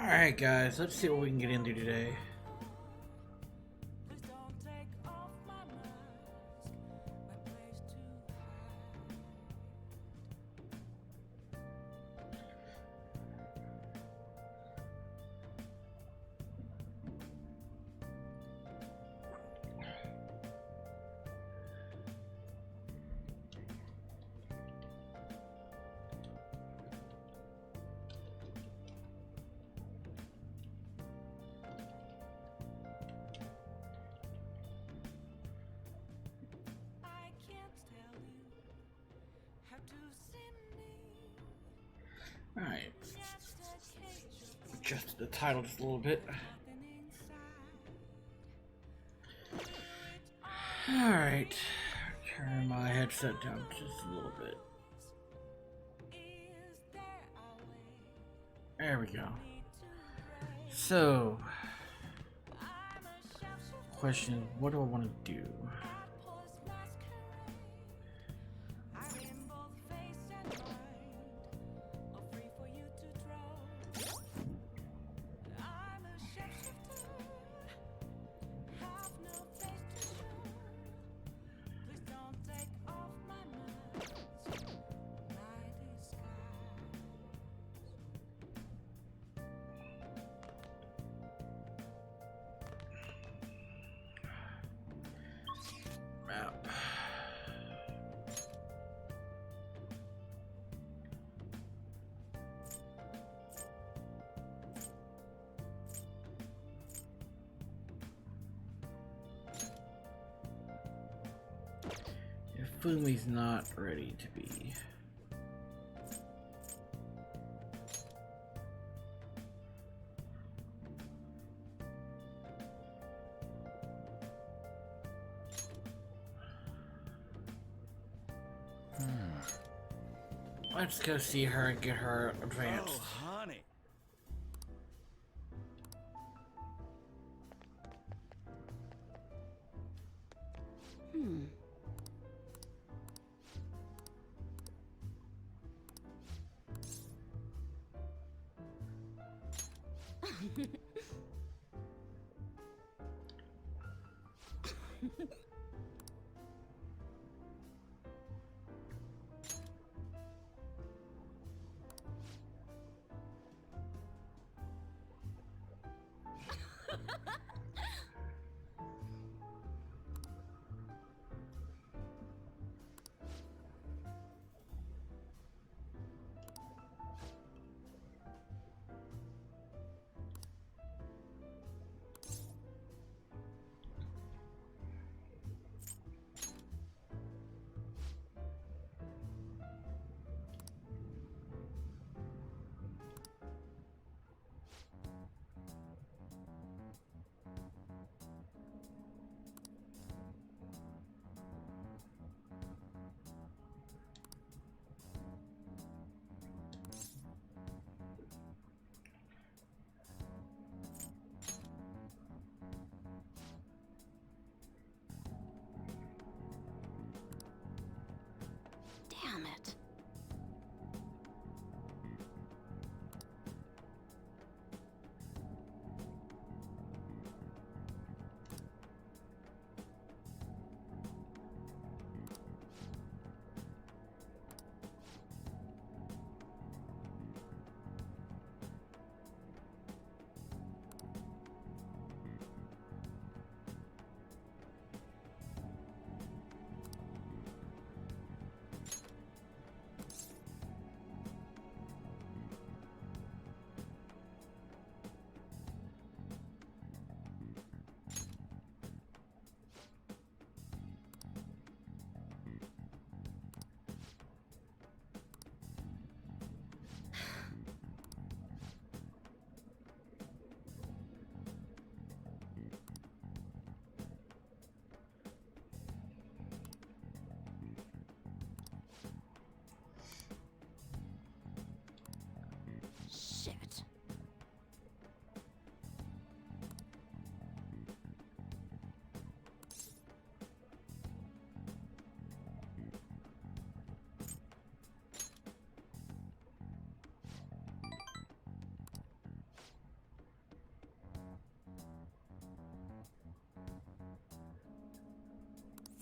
Alright guys, let's see what we can get into today. Alright. Adjust the title just a little bit. Alright. Turn my headset down just a little bit. There we go. So, question, what do I want to do? Map. If Fumi's not ready to be. Let's go see her and get her advanced. Oh, honey.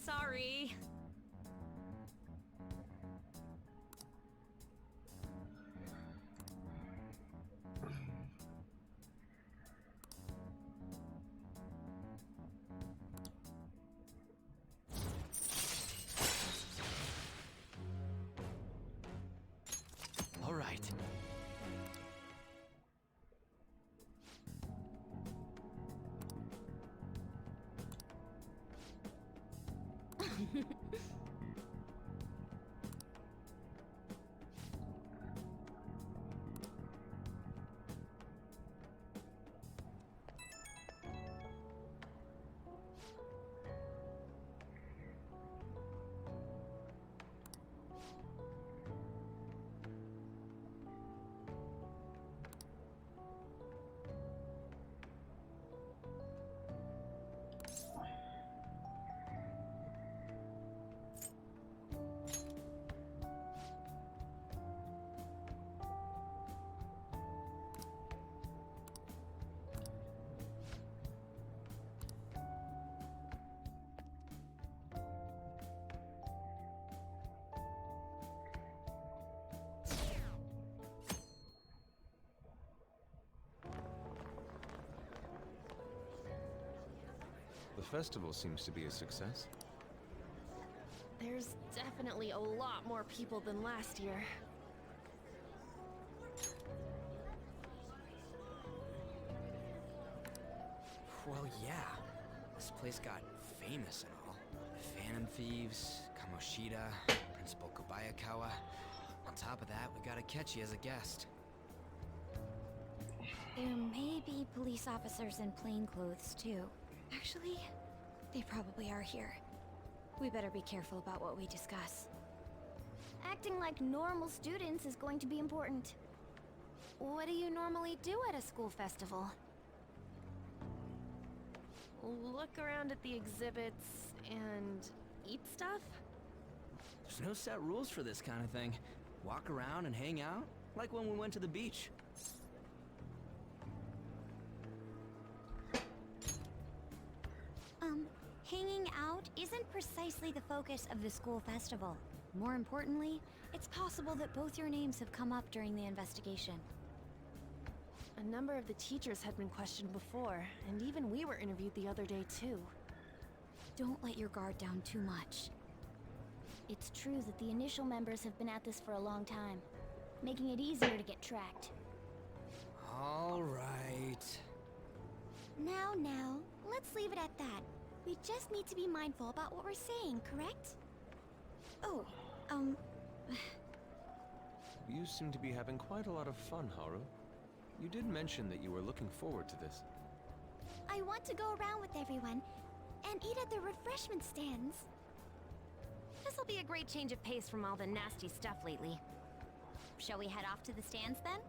Sorry. All right. The festival seems to be a success. There's definitely a lot more people than last year. Well, yeah. This place got famous and all. Phantom Thieves, Kamoshida, Principal Kobayakawa. On top of that, we got Akechi as a guest. There may be police officers in plain clothes, too. Actually, they probably are here. We better be careful about what we discuss. Acting like normal students is going to be important. What do you normally do at a school festival? Look around at the exhibits and eat stuff? There's no set rules for this kind of thing. Walk around and hang out, like when we went to the beach. Hanging out isn't precisely the focus of the school festival. More importantly, it's possible that both your names have come up during the investigation. A number of the teachers had been questioned before, and even we were interviewed the other day too. Don't let your guard down too much. It's true that the initial members have been at this for a long time, making it easier to get tracked. All right. Now, let's leave it at that. We just need to be mindful about what we're saying, correct? Oh, You seem to be having quite a lot of fun, Haru. You did mention that you were looking forward to this. I want to go around with everyone and eat at the refreshment stands. this'll be a great change of pace from all the nasty stuff lately. Shall we head off to the stands then?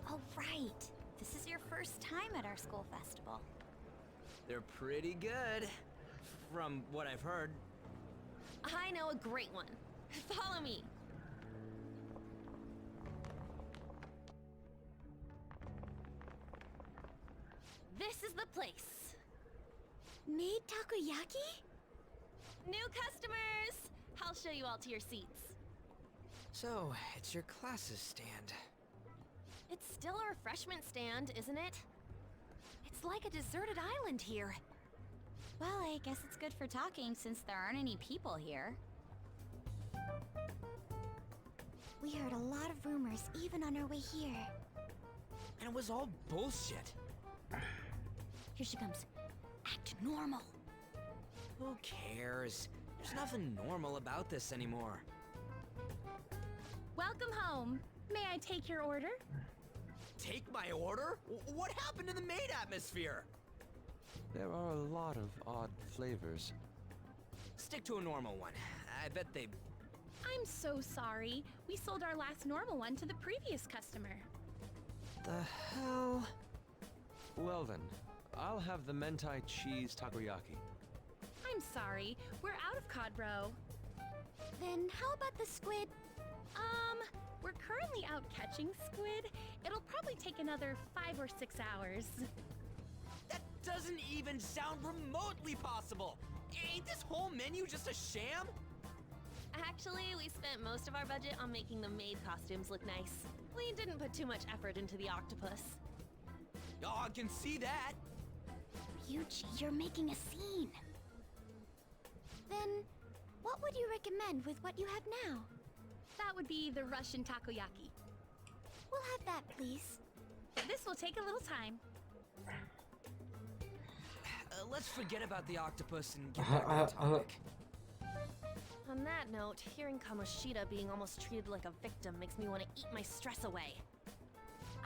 Oh, right. This is your first time at our school festival. They're pretty good, from what I've heard. I know a great one. Follow me. This is the place. Made takoyaki? New customers! I'll show you all to your seats. So, it's your class's stand. It's still a refreshment stand, isn't it? It's like a deserted island here. Well, I guess it's good for talking since there aren't any people here. We heard a lot of rumors even on our way here. And it was all bullshit. Here she comes. Act normal. Who cares? There's nothing normal about this anymore. Welcome home. May I take your order? Take my order? What happened to the maid atmosphere? There are a lot of odd flavors. Stick to a normal one. I bet they... I'm so sorry. We sold our last normal one to the previous customer. The hell? Well then, I'll have the mentai cheese takoyaki. I'm sorry. We're out of cod roe. Then how about the squid? We're currently out catching squid. It'll probably take another 5 or 6 hours. doesn't even sound remotely possible! Ain't this whole menu just a sham? Actually, we spent most of our budget on making the maid costumes look nice. We didn't put too much effort into the octopus. Oh, I can see that! Ryuji, you're making a scene. Then, what would you recommend with what you have now? That would be the Russian takoyaki. We'll have that, please. This will take a little time. Let's forget about the octopus and get back on topic. On that note, hearing Kamoshida being almost treated like a victim makes me want to eat my stress away.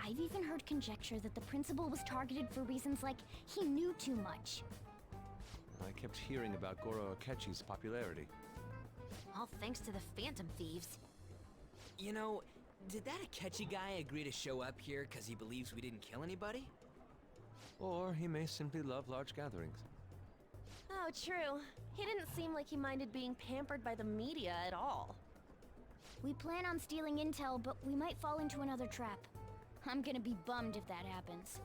I've even heard conjecture that the principal was targeted for reasons like he knew too much. I kept hearing about Goro Akechi's popularity. All thanks to the Phantom Thieves. You know, did that Akechi guy agree to show up here because he believes we didn't kill anybody? Or he may simply love large gatherings. Oh, true. He didn't seem like he minded being pampered by the media at all. We plan on stealing intel, but we might fall into another trap. I'm gonna be bummed if that happens.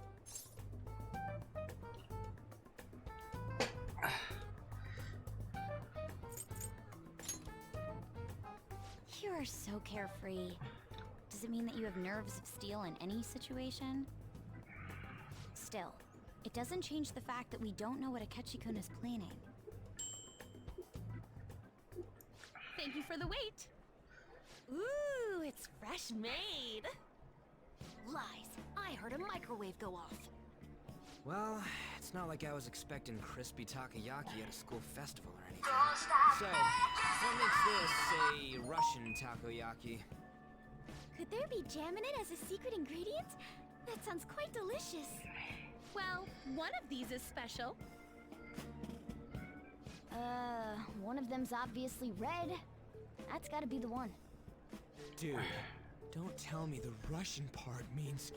You are so carefree. Does it mean that you have nerves of steel in any situation? Still, it doesn't change the fact that we don't know what Akechi-kun is planning. Thank you for the wait. Ooh, it's fresh made. Lies. I heard a microwave go off. Well, it's not like I was expecting crispy takoyaki at a school festival or anything. So, what makes this a Russian takoyaki? Could there be jam in it as a secret ingredient? That sounds quite delicious. Well, one of these is special. One of them's obviously red. That's gotta be the one. Dude, don't tell me the Russian part means...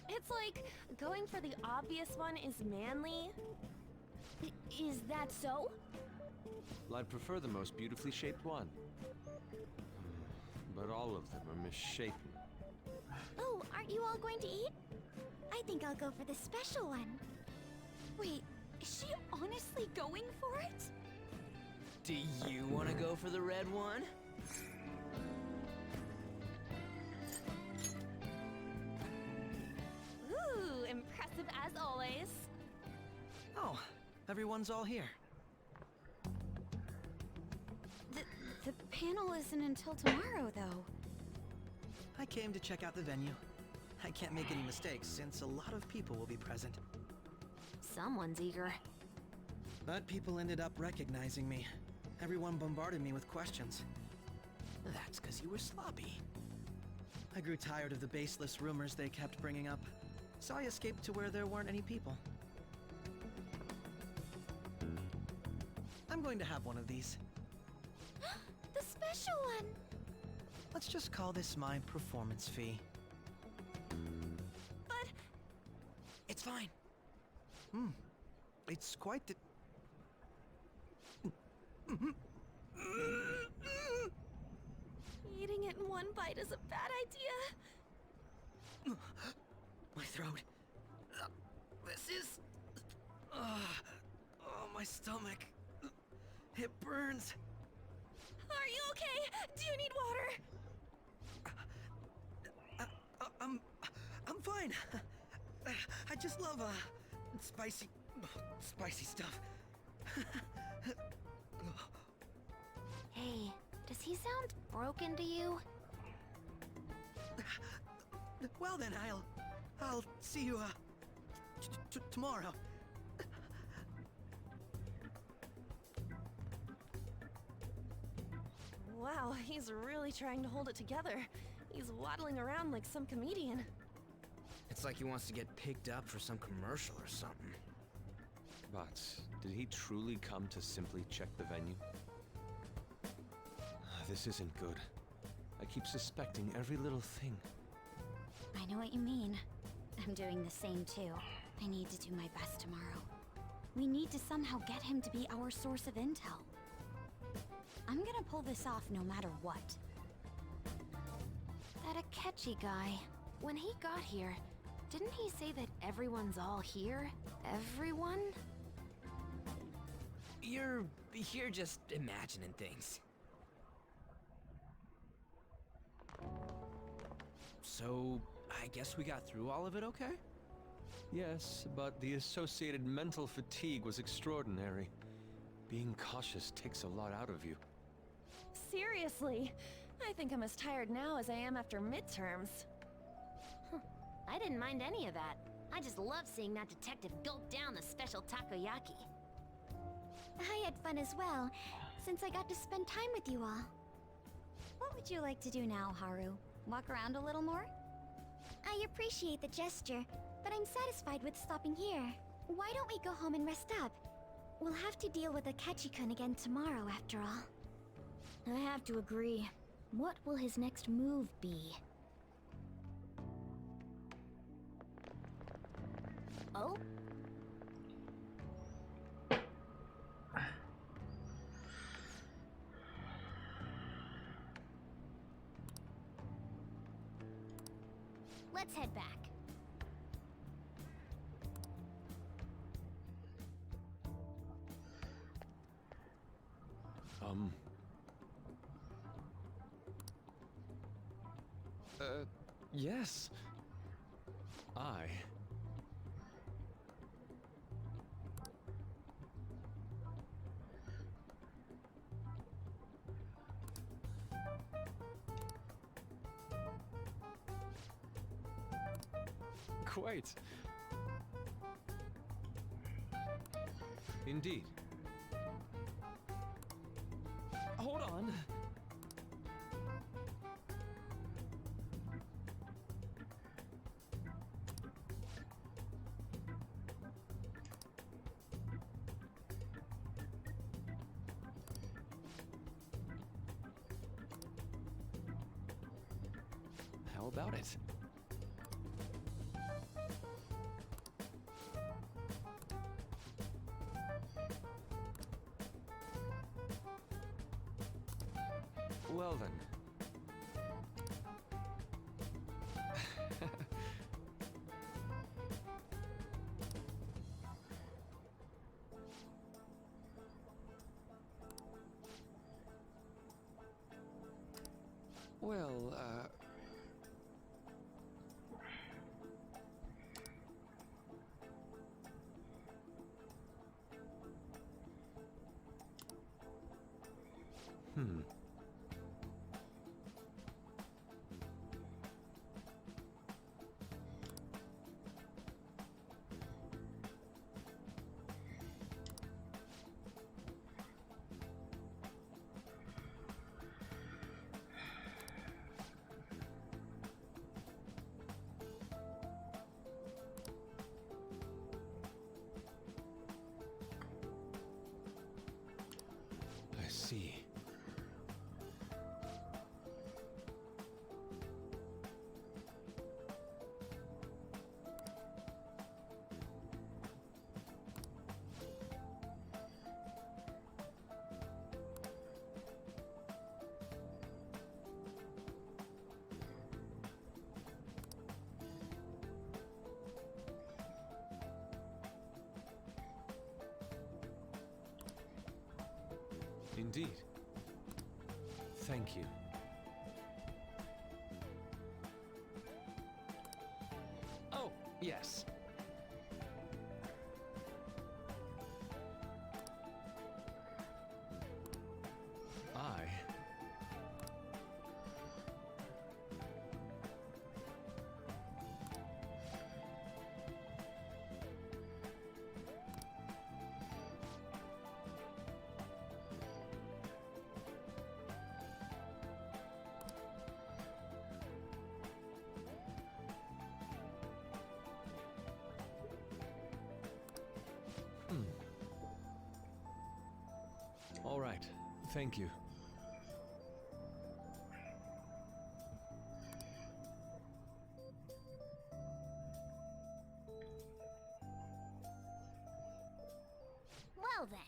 It's like going for the obvious one is manly. Is that so? Well, I'd prefer the most beautifully shaped one. But all of them are misshapen. Oh, aren't you all going to eat? I think I'll go for the special one. Wait, is she honestly going for it? Do you want to go for the red one? Ooh, impressive as always. Oh, everyone's all here. The panel isn't until tomorrow, though. I came to check out the venue. I can't make any mistakes since a lot of people will be present. Someone's eager. But people ended up recognizing me. Everyone bombarded me with questions. That's because you were sloppy. I grew tired of the baseless rumors they kept bringing up, so I escaped to where there weren't any people. I'm going to have one of these. The special one! Let's just call this my performance fee. But It's fine. It's quite the... eating it in one bite is a bad idea. My throat. This is... oh, my stomach. It burns. Are you okay? Do you need water? I'm fine. I just love, spicy stuff. Hey, does he sound broken to you? Well then, I'll see you, tomorrow. Wow, he's really trying to hold it together. He's waddling around like some comedian. It's like he wants to get picked up for some commercial or something. But did he truly come to simply check the venue? This isn't good. I keep suspecting every little thing. I know what you mean. I'm doing the same too. I need to do my best tomorrow. We need to somehow get him to be our source of intel. I'm gonna pull this off no matter what. That Akechi guy, when he got here, didn't he say that everyone's all here? Everyone? You're here just imagining things. So, I guess we got through all of it okay? Yes, but the associated mental fatigue was extraordinary. Being cautious takes a lot out of you. Seriously, I think I'm as tired now as I am after midterms. I didn't mind any of that. I just love seeing that detective gulp down the special takoyaki. I had fun as well, since I got to spend time with you all. What would you like to do now, Haru? Walk around a little more? I appreciate the gesture, but I'm satisfied with stopping here. Why don't we go home and rest up? We'll have to deal with Akechi-kun again tomorrow, after all. I have to agree. What will his next move be? Oh? Let's head back. Yes. Quite. Indeed. Hold on. How about it? Well then. Well, I see. Indeed. Thank you. Oh, yes. All right. Thank you. Well then.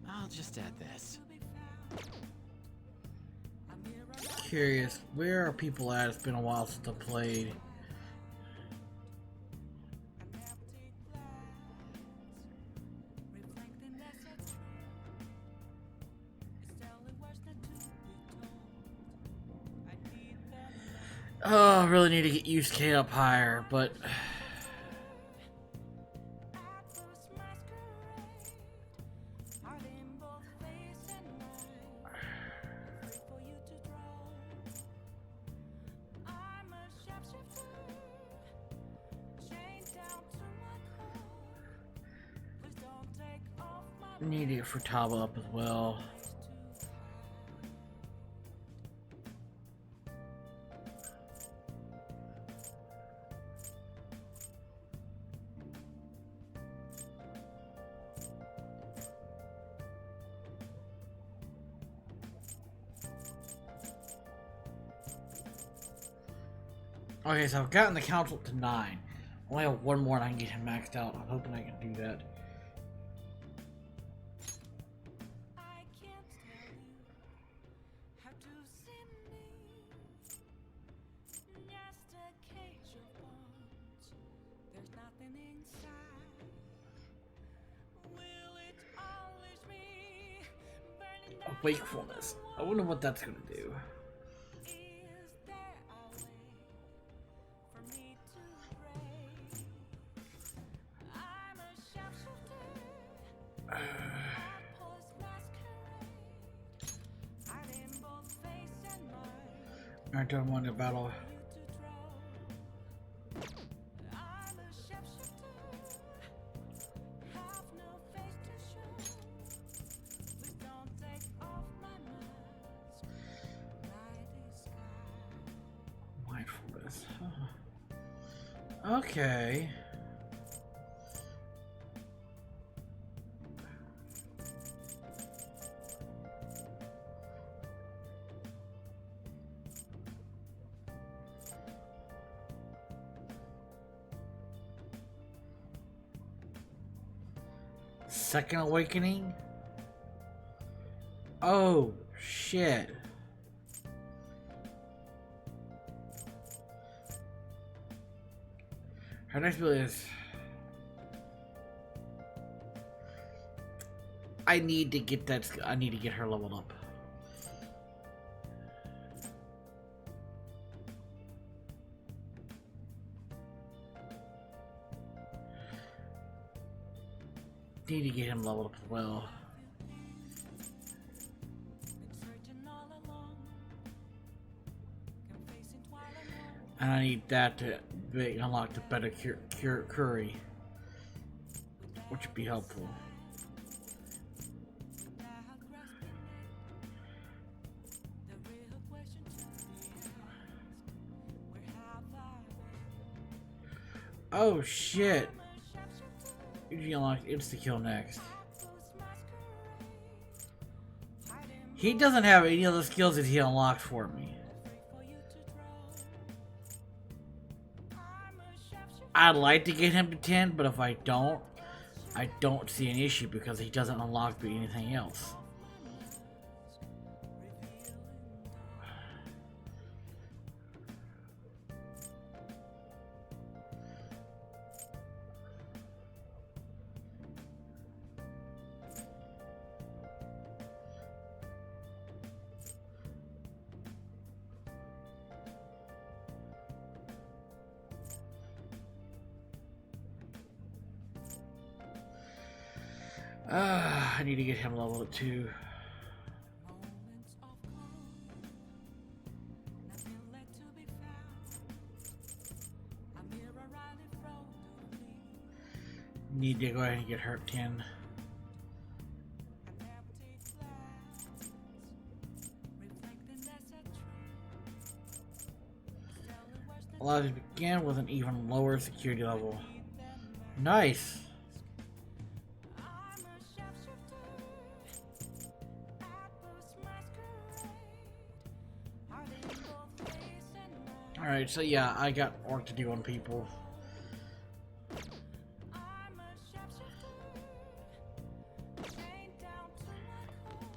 I'll just add this. Curious, where are people at? It's been a while since I played. Oh, I really need to get USK up higher, but need to get Futaba up as well. Okay, so I've gotten the council to 9. I only have one more and I can get him maxed out. I'm hoping I can do that. Wakefulness. I wonder what that's gonna do. I don't want to battle. Mindfulness. Huh. Okay. Second awakening? Oh, shit. Her next ability is... I need to get that... I need to get her leveled up. Need to get him leveled up as well. And I need that to be unlocked to better curry, which would be helpful. Oh shit! You unlock insta kill next. He doesn't have any other skills that he unlocked for me. I'd like to get him to 10, but if I don't see an issue because he doesn't unlock anything else. I need to get him leveled at 2. Need to go ahead and get her at 10. Allows you to begin with an even lower security level. Nice! Alright, so yeah, I got work to do on people.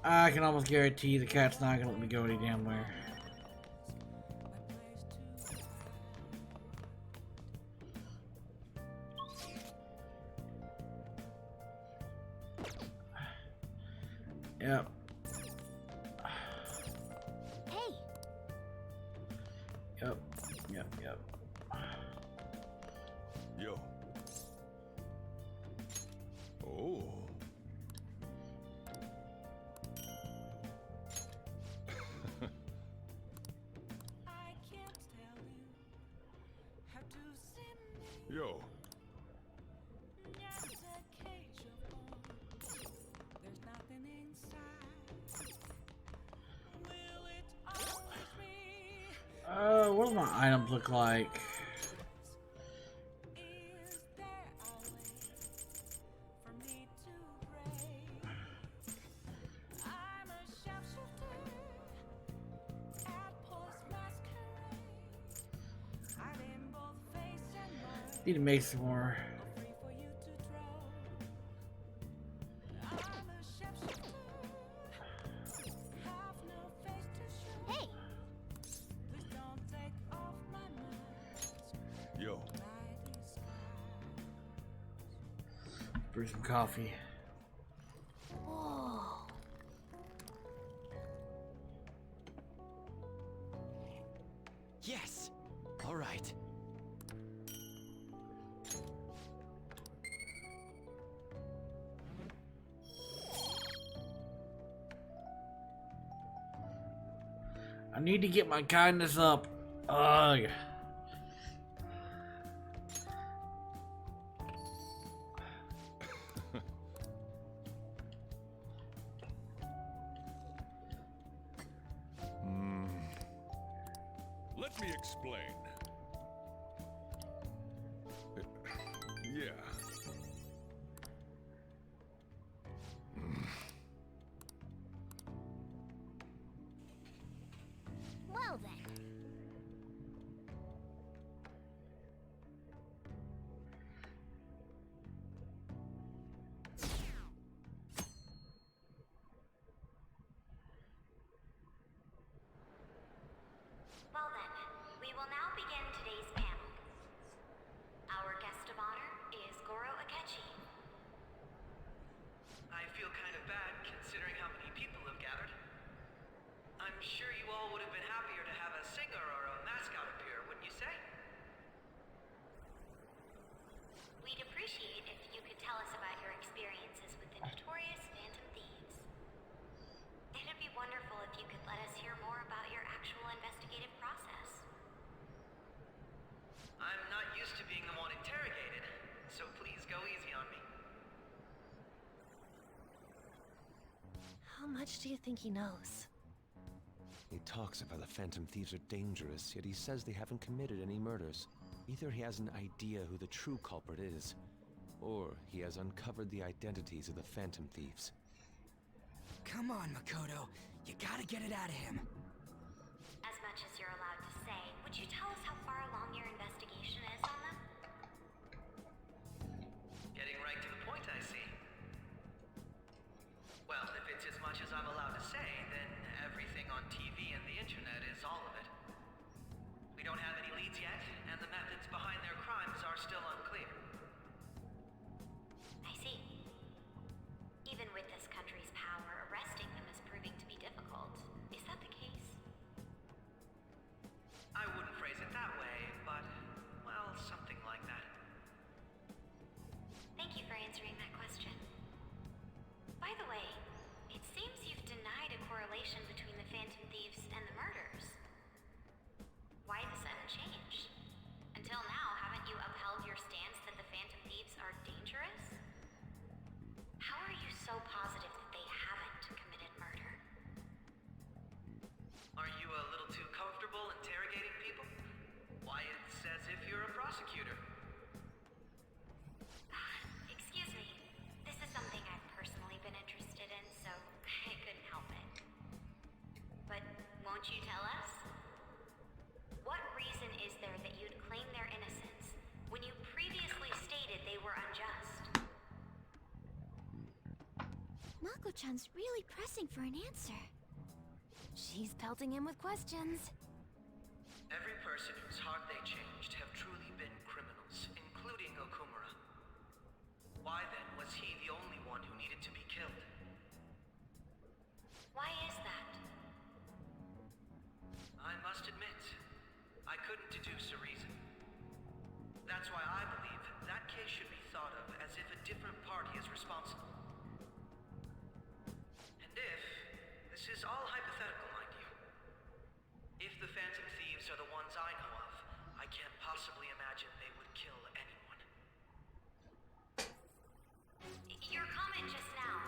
I can almost guarantee the cat's not gonna let me go any damn where. Yep. Hey, Yep. Yo. Oh. Yo. What do my items look like? Need to make some more. hey, Yo. Brew some coffee. whoa. Yes! Alright. I need to get my kindness up. Ugh. Let me explain. Yeah. Well then. Well then, we will now begin today's panel. Our guest of honor is Goro Akechi. I feel kind of bad considering how many people have gathered. I'm sure you all would have been happier to have a singer or a mascot appear, wouldn't you say? We'd appreciate if you could tell us about your experiences with the notorious Phantom Thieves. It'd be wonderful if you could let us hear more about your actual investigative process. I'm not used to being the one interrogated, so please go easy on me. How much do you think he knows? He talks about the Phantom Thieves are dangerous, yet he says they haven't committed any murders. Either he has an idea who the true culprit is, or he has uncovered the identities of the Phantom Thieves. Come on, Makoto. You gotta get it out of him. As much as you're allowed to say, would you tell us how far along your investigation is on them? Getting right to the point, I see. Well, if it's as much as I'm allowed to say, then everything on TV and the internet is all of it. We don't have any leads yet, and the methods behind their crimes are still unclear. I see. Even with this country's power, arresting them is proving to be difficult. Is that the case? I wouldn't phrase it prosecutor. Excuse me. This is something I've personally been interested in, so I couldn't help it. But won't you tell us? What reason is there that you'd claim their innocence when you previously stated they were unjust? Mako-chan's really pressing for an answer. She's pelting him with questions. Every person whose heart they changed have truly been criminals, including Okumura. Why then was he the only one who needed to be killed? Why is that? I must admit, I couldn't deduce a reason. That's why I believe that case should be thought of as if a different party is responsible. And if, this is all hypothetical, mind you, if the Phantom Thieves are the ones I know of, I can't possibly imagine they would kill anyone. Your comment just now.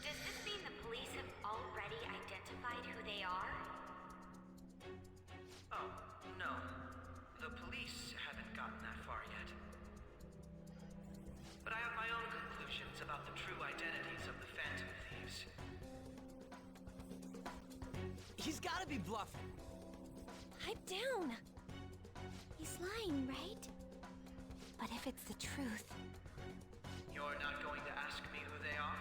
Does this mean the police have already identified who they are? Oh, no. The police haven't gotten that far yet. But I have my own conclusions about the true identities of the Phantom Thieves. He's gotta be bluffing. Pipe down. He's lying, right? But if it's the truth, You're not going to ask me who they are?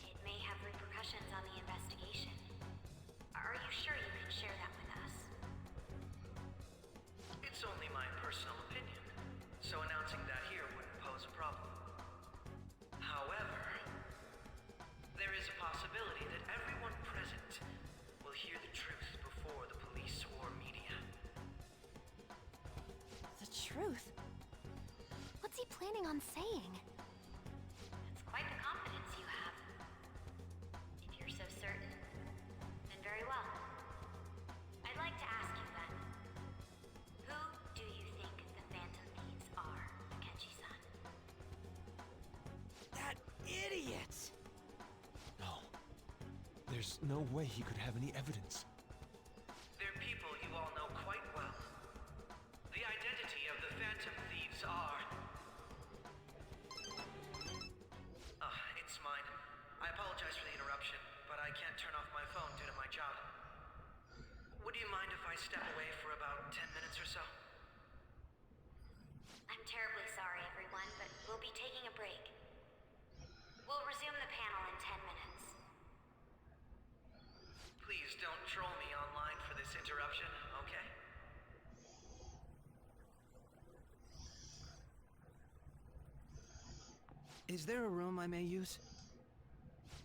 It may have repercussions on the investigation. Are you sure you can share that with us? It's only my personal opinion, so announcing that here wouldn't pose a problem. However, there is a possibility that everyone present will hear the truth before the police or media. the truth. What's he planning on saying? That's quite the confidence you have. If you're so certain, then very well. I'd like to ask you then. Who do you think the Phantom Thieves are, Akechi-san? That idiot! No. There's no way he could have any evidence. They're people you all know quite well. The identity of the Phantom Thieves are... it's mine. I apologize for the interruption, but I can't turn off my phone due to my job. Would you mind if I step away for about 10 minutes or so? I'm terribly sorry, everyone, but we'll be taking a break. We'll resume the panel in 10 minutes. Please don't troll me online for this interruption, okay? Is there a room I may use?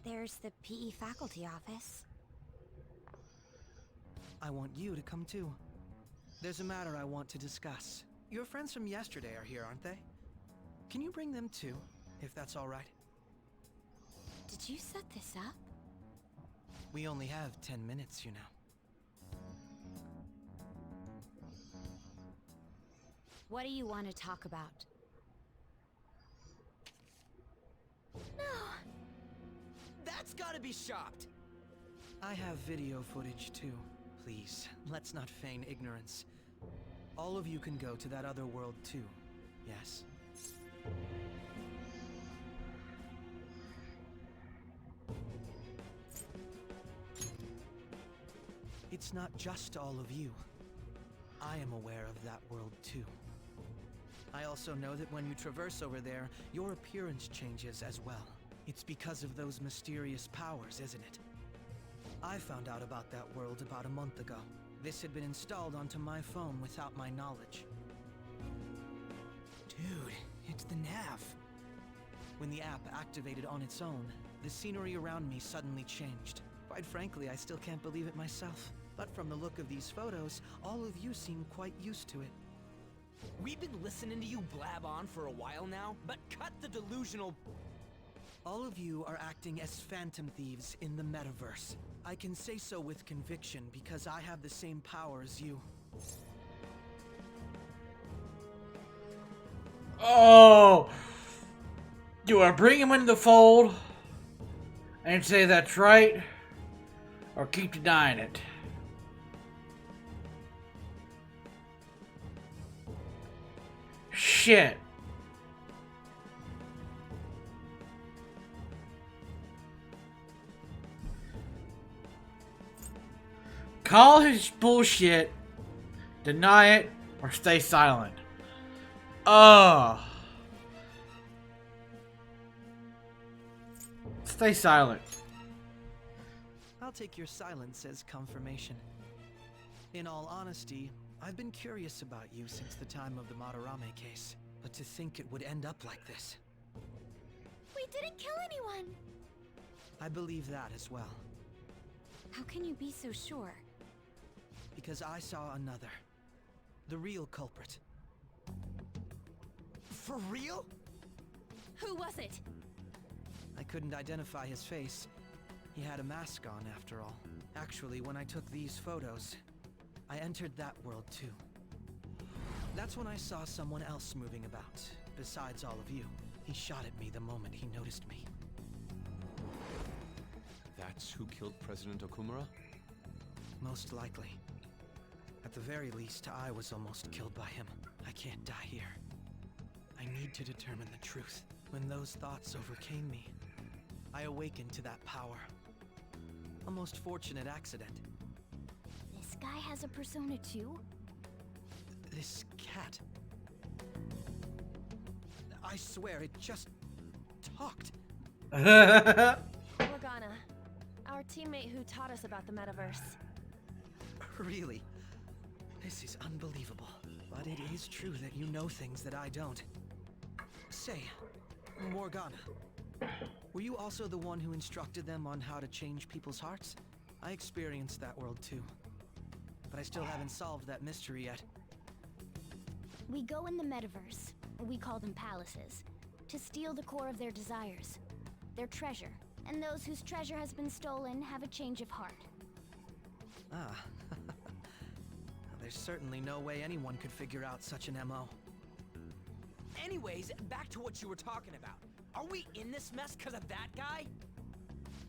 There's the PE faculty office. I want you to come too. There's a matter I want to discuss. Your friends from yesterday are here, aren't they? Can you bring them too, if that's all right? Did you set this up? We only have 10 minutes, you know. What do you want to talk about? No! That's gotta be shopped! I have video footage too. Please, let's not feign ignorance. All of you can go to that other world too, yes? It's not just all of you. I am aware of that world too. I also know that when you traverse over there, your appearance changes as well. It's because of those mysterious powers, isn't it? I found out about that world about a month ago. This had been installed onto my phone without my knowledge. Dude, it's the nav. When the app activated on its own, the scenery around me suddenly changed. Quite frankly, I still can't believe it myself. But from the look of these photos, all of you seem quite used to it. We've been listening to you blab on for a while now, but cut the delusional... All of you are acting as Phantom Thieves in the metaverse. I can say so with conviction because I have the same power as you. Oh! Do I bring him into the fold and say that's right, or keep denying it? shit. Call his bullshit, deny it, or stay silent. Stay silent. I'll take your silence as confirmation. In all honesty, I've been curious about you since the time of the Madarame case. But to think it would end up like this. We didn't kill anyone! I believe that as well. How can you be so sure? Because I saw another. The real culprit. For real? Who was it? I couldn't identify his face. He had a mask on, after all. Actually, when I took these photos, I entered that world too. That's when I saw someone else moving about, besides all of you. He shot at me the moment he noticed me. That's who killed President Okumura? Most likely. At the very least, I was almost killed by him. I can't die here. I need to determine the truth. When those thoughts overcame me, I awakened to that power. A most fortunate accident. This guy has a persona too? This cat. I swear it just talked. Morgana, our teammate who taught us about the metaverse. Really? This is unbelievable. But it is true that you know things that I don't. Say, Morgana, were you also the one who instructed them on how to change people's hearts? I experienced that world too. But I still haven't solved that mystery yet. We go in the metaverse, we call them palaces, to steal the core of their desires, their treasure. And those whose treasure has been stolen have a change of heart. Ah. There's certainly no way anyone could figure out such an MO. Anyways, back to what you were talking about. Are we in this mess because of that guy?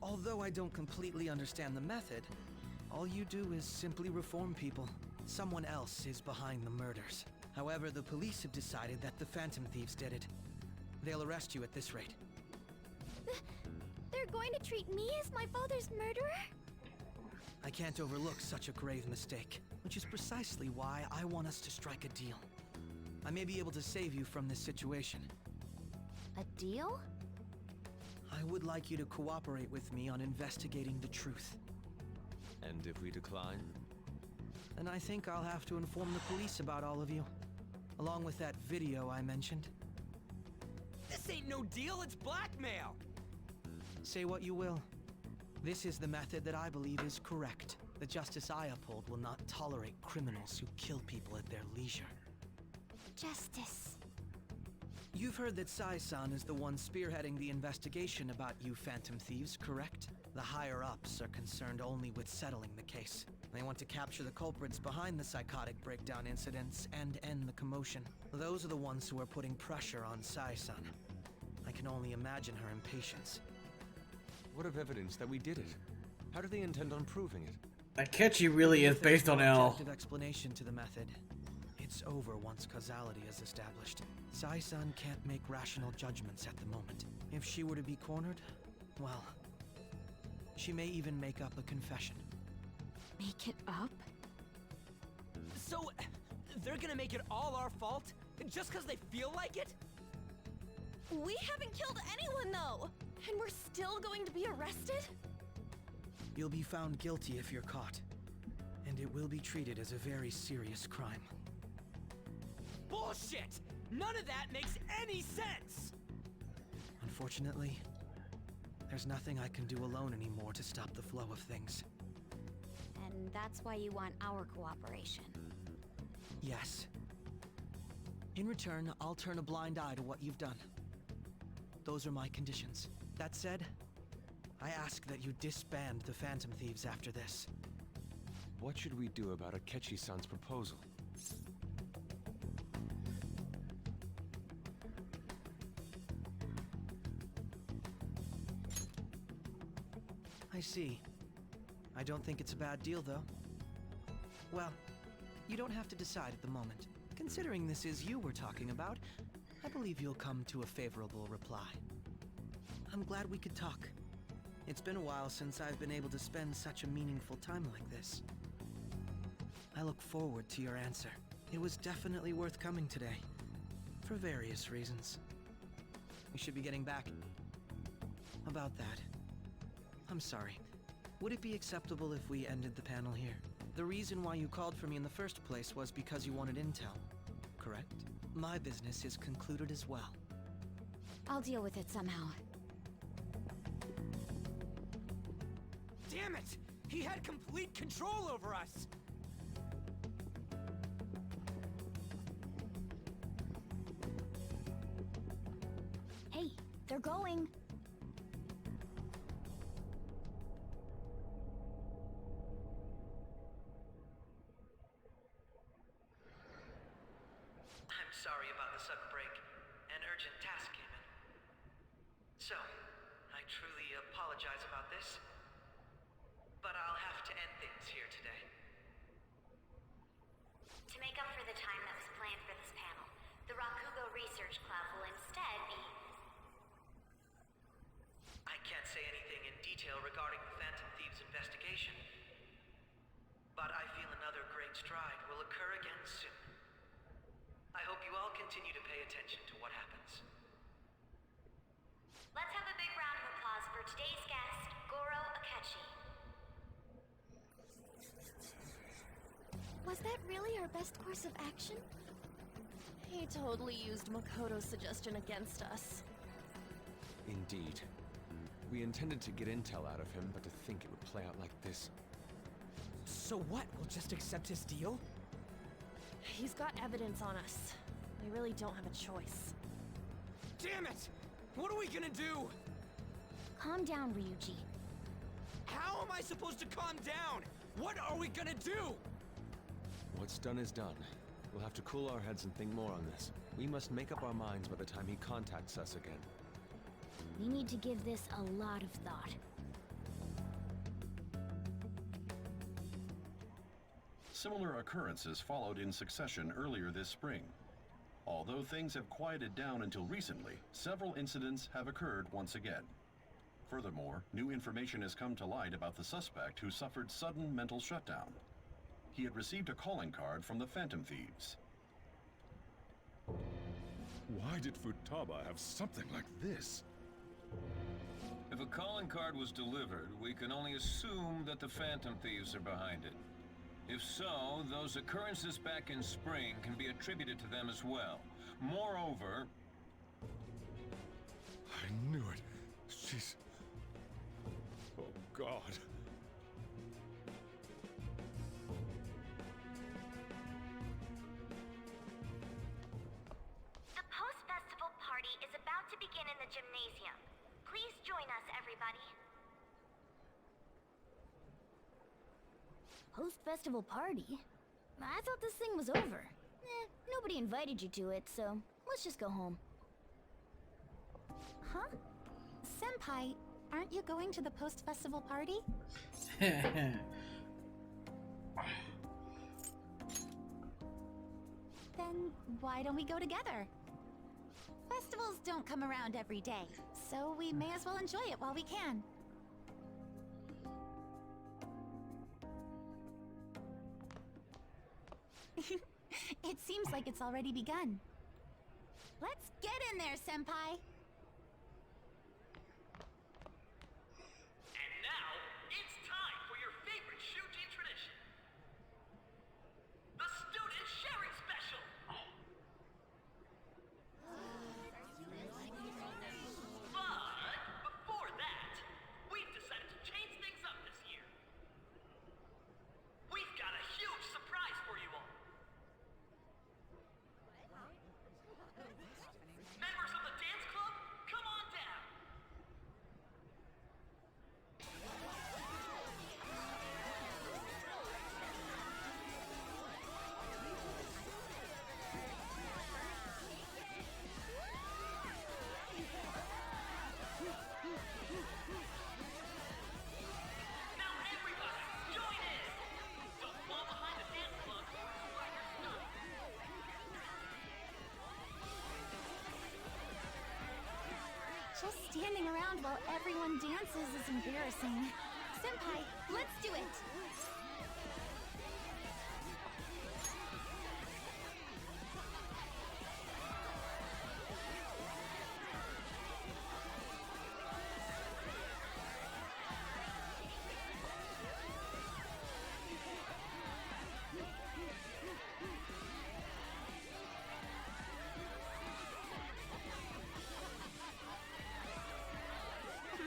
Although I don't completely understand the method, all you do is simply reform people. Someone else is behind the murders. However, the police have decided that the Phantom Thieves did it. They'll arrest you at this rate. They're going to treat me as my father's murderer? I can't overlook such a grave mistake, which is precisely why I want us to strike a deal. I may be able to save you from this situation. A deal? I would like you to cooperate with me on investigating the truth. And if we decline? Then I think I'll have to inform the police about all of you. Along with that video I mentioned. This ain't no deal, it's blackmail! Say what you will. This is the method that I believe is correct. The justice I uphold will not tolerate criminals who kill people at their leisure. Justice. You've heard that Sai-san is the one spearheading the investigation about you Phantom Thieves, correct? The higher-ups are concerned only with settling the case. They want to capture the culprits behind the psychotic breakdown incidents and end the commotion. Those are the ones who are putting pressure on Sai-san. I can only imagine her impatience. What of evidence that we did it? How do they intend on proving it? Akechi really is If there's based on no L. objective explanation to the method. It's over once causality is established. Sai-san can't make rational judgments at the moment. If she were to be cornered, well, she may even make up a confession. Make it up? So, they're gonna make it all our fault? Just because they feel like it? We haven't killed anyone though! And we're still going to be arrested? You'll be found guilty if you're caught. And it will be treated as a very serious crime. Bullshit! None of that makes any sense! Unfortunately, there's nothing I can do alone anymore to stop the flow of things. And that's why you want our cooperation. Yes. In return, I'll turn a blind eye to what you've done. Those are my conditions. That said, I ask that you disband the Phantom Thieves after this. What should we do about Akechi-san's proposal? I see. I don't think it's a bad deal, though. Well, you don't have to decide at the moment. Considering this is you we're talking about, I believe you'll come to a favorable reply. I'm glad we could talk. It's been a while since I've been able to spend such a meaningful time like this. I look forward to your answer. It was definitely worth coming today, for various reasons. We should be getting back. About that, I'm sorry. Would it be acceptable if we ended the panel here? The reason why you called for me in the first place was because you wanted intel, correct? My business is concluded as well. I'll deal with it somehow. Damn it! He had complete control over us! Hey, they're going. I'm sorry about the sudden break. An urgent task came in. So, I truly apologize about this. But I'll have to end things here today. To make up for the time that was planned for this panel, the Rakugo Research Club will instead be... I can't say anything in detail regarding the Phantom Thieves investigation. But I feel another great stride will occur again soon. I hope you all continue to pay attention to what happens. Let's have a big round of applause for today's guest, Goro Akechi. Was that really our best course of action? He totally used Makoto's suggestion against us. Indeed. We intended to get intel out of him, but to think it would play out like this. So what? We'll just accept his deal? He's got evidence on us. We really don't have a choice. Damn it! What are we gonna do? Calm down, Ryuji. How am I supposed to calm down? What are we gonna do? What's done is done. We'll have to cool our heads and think more on this. We must make up our minds by the time he contacts us again. We need to give this a lot of thought. Similar occurrences followed in succession earlier this spring. Although things have quieted down until recently, several incidents have occurred once again. Furthermore, new information has come to light about the suspect who suffered sudden mental shutdown. He had received a calling card from the Phantom Thieves. Why did Futaba have something like this? If a calling card was delivered, we can only assume that the Phantom Thieves are behind it. If so, those occurrences back in spring can be attributed to them as well. Moreover... I knew it. She's... Oh, God. The post-festival party is about to begin in the gymnasium. Please join us, everybody. Post-festival party? I thought this thing was over. Nobody invited you to it, so let's just go home. Huh? Senpai, aren't you going to the post-festival party? Then why don't we go together? Festivals don't come around every day, so we may as well enjoy it while we can. It seems like it's already begun. Let's get in there, Senpai! And now, it's time for your favorite Shuji tradition. The Student Sharing Special! But before that, we've decided to change things up this year. We've got a huge surprise for you all. Members of the dance club, Just standing around while everyone dances is embarrassing. Senpai, let's do it!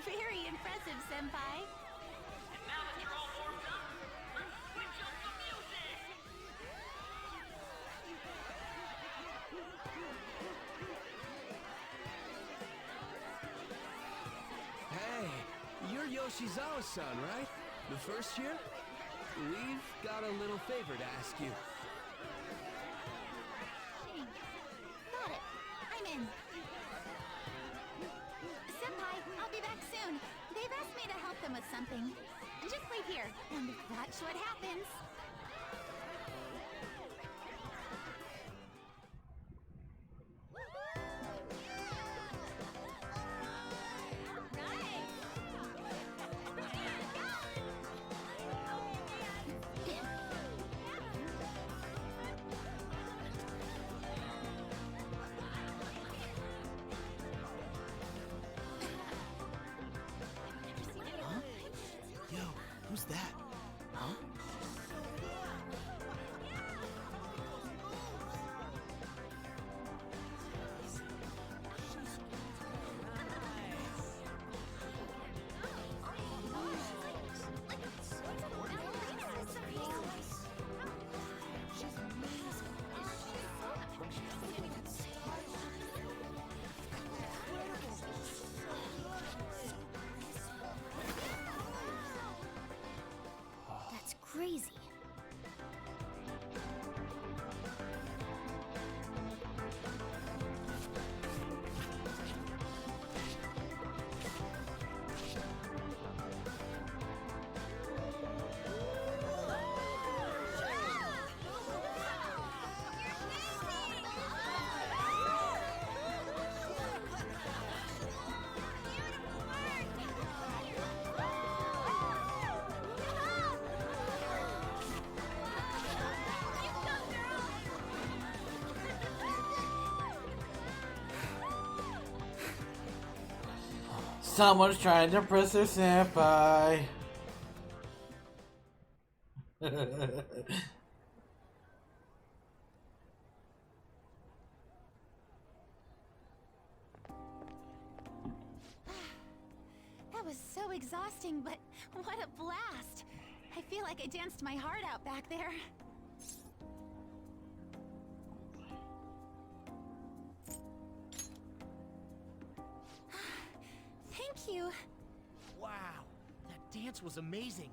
Very impressive, Senpai. And now that you're all warmed up, let's switch up the music! Hey, you're Yoshizawa-san, right? The first year? We've got a little favor to ask you. Got it. I'm in. Senpai, I'll be back soon. They've asked me to help them with something. Just wait here, and watch what happens. Yo, who's that? Huh? That's crazy. Someone's trying to impress their senpai. That was so exhausting, but what a blast! I feel like I danced my heart out back there. Thank you. Wow, that dance was amazing.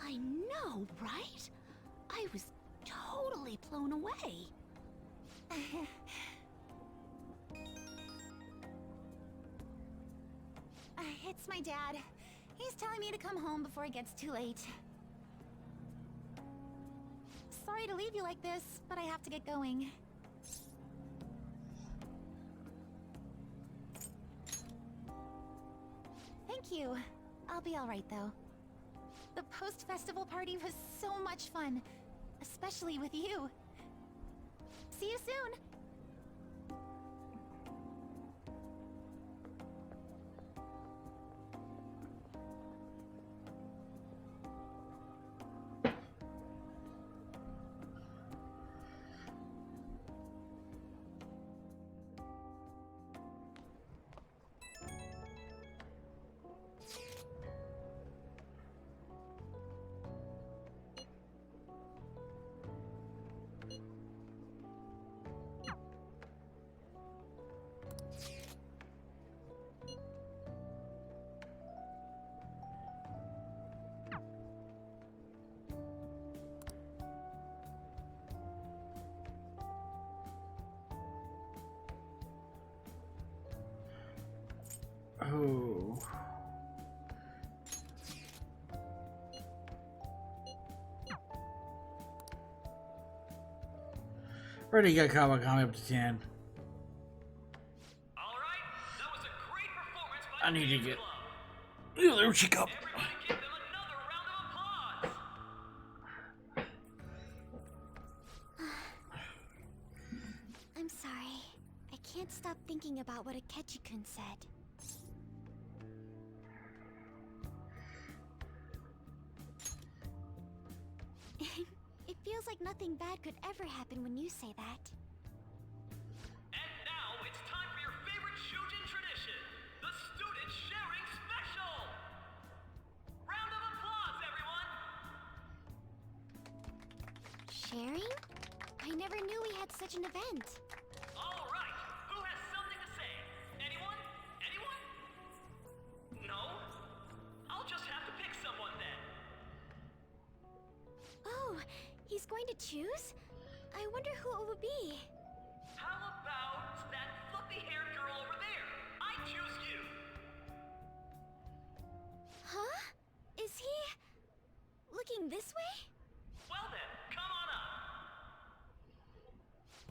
I know, right? I was totally blown away. It's my dad. He's telling me to come home before it gets too late. Sorry to leave you like this, but I have to get going. Thank you. I'll be alright though. The post-festival party was so much fun, especially with you. See you soon! Oh. Ready to get Kawakami up to 10. Alright, that was a great performance! I need to get. Oh, there she comes. I'm sorry. I can't stop thinking about what Akechi-kun said. It feels like nothing bad could ever happen when you say that. And now it's time for your favorite Shujin tradition, the student sharing special! Round of applause, everyone! Sharing? I never knew we had such an event. All right, who has something to say? Anyone? Anyone? No? I'll just have to pick someone then. Oh, he's going to choose? I wonder who it would be. How about that fluffy-haired girl over there? I choose you! Huh? Is he looking this way? Well then, come on up!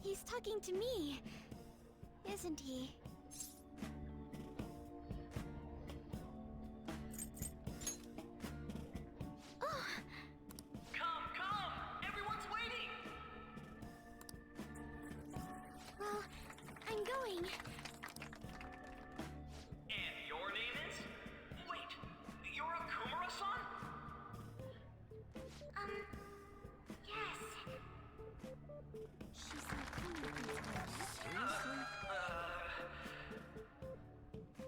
He's talking to me, isn't he? Oh, Come! Everyone's waiting! well, I'm going. And your name is? Wait, you're a Kumura-san? Yes. She's like coming. Seriously?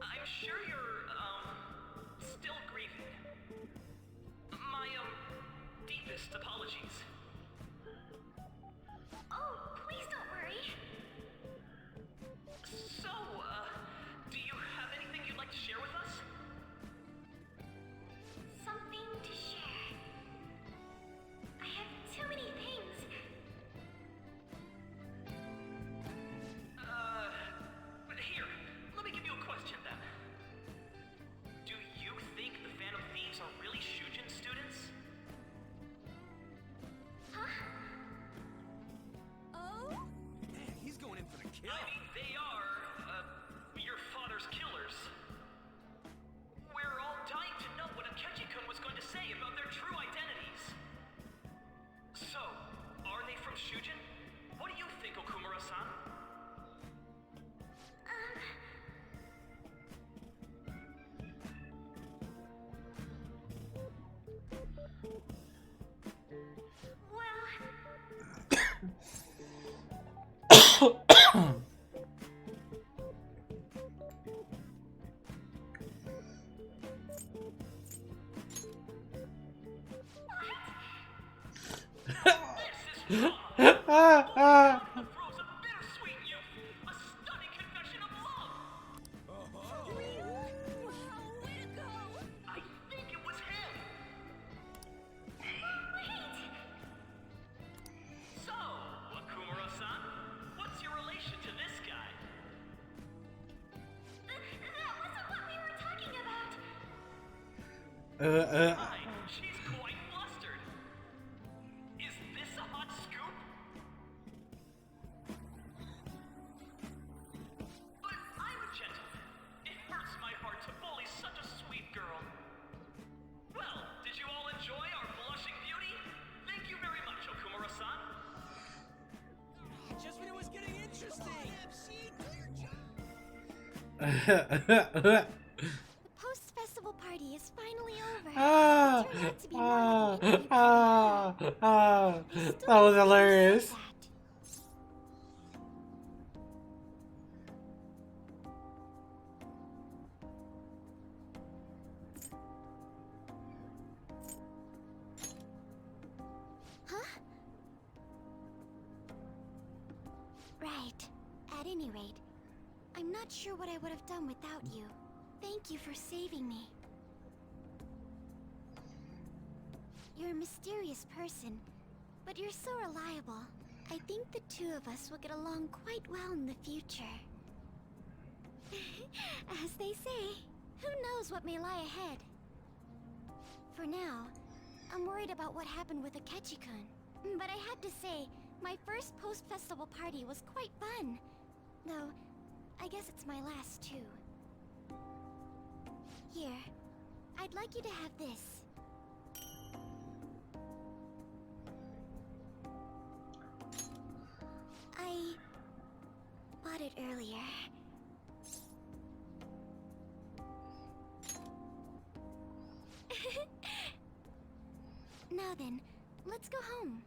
I'm sure you're, still grieving. My, deepest apologies. Oh, please don't worry. So, do you have anything you'd like to share with us? Something to share. I have too many things. Here, let me give you a question then. Do you think the Phantom Thieves are really Shujin students? Huh? Oh? Man, he's going in for the kill. I mean, they are, your father's killers. We're all dying to know what Akechi-kun was going to say about their true identities. So, are they from Shujin? What do you think, Okumura-san? She's quite flustered. Is this a hot scoop? But I'm a gentleman. It hurts my heart to bully such a sweet girl. Well, did you all enjoy our blushing beauty? Thank you very much, Okumura-san. Just when it was getting interesting. The post-festival party is finally over. It turned out to be more like an That was hilarious. Huh? Right. At any rate, I'm not sure what I would have done without you. Thank you for saving me. You're a mysterious person, but you're so reliable. I think the two of us will get along quite well in the future. As they say, who knows what may lie ahead? For now, I'm worried about what happened with Akechi-kun. But I have to say, my first post-festival party was quite fun. Though, I guess it's my last too. Here. I'd like you to have this. I bought it earlier. Now then, let's go home.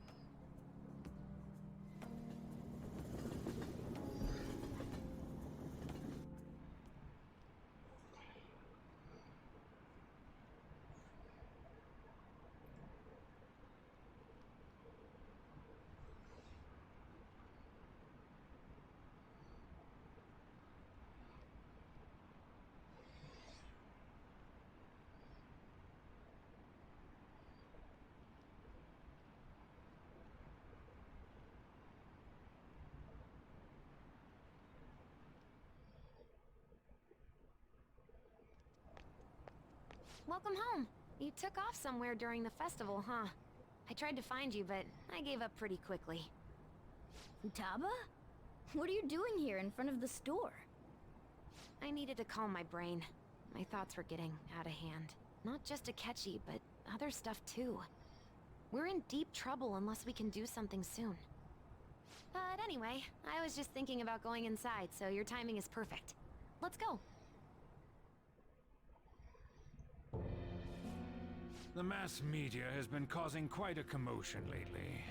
Welcome home. You took off somewhere during the festival, huh? I tried to find you, but I gave up pretty quickly. Futaba? What are you doing here in front of the store? I needed to calm my brain. My thoughts were getting out of hand. Not just Akechi, but other stuff too. We're in deep trouble unless we can do something soon. But anyway, I was just thinking about going inside, so your timing is perfect. Let's go. The mass media has been causing quite a commotion lately.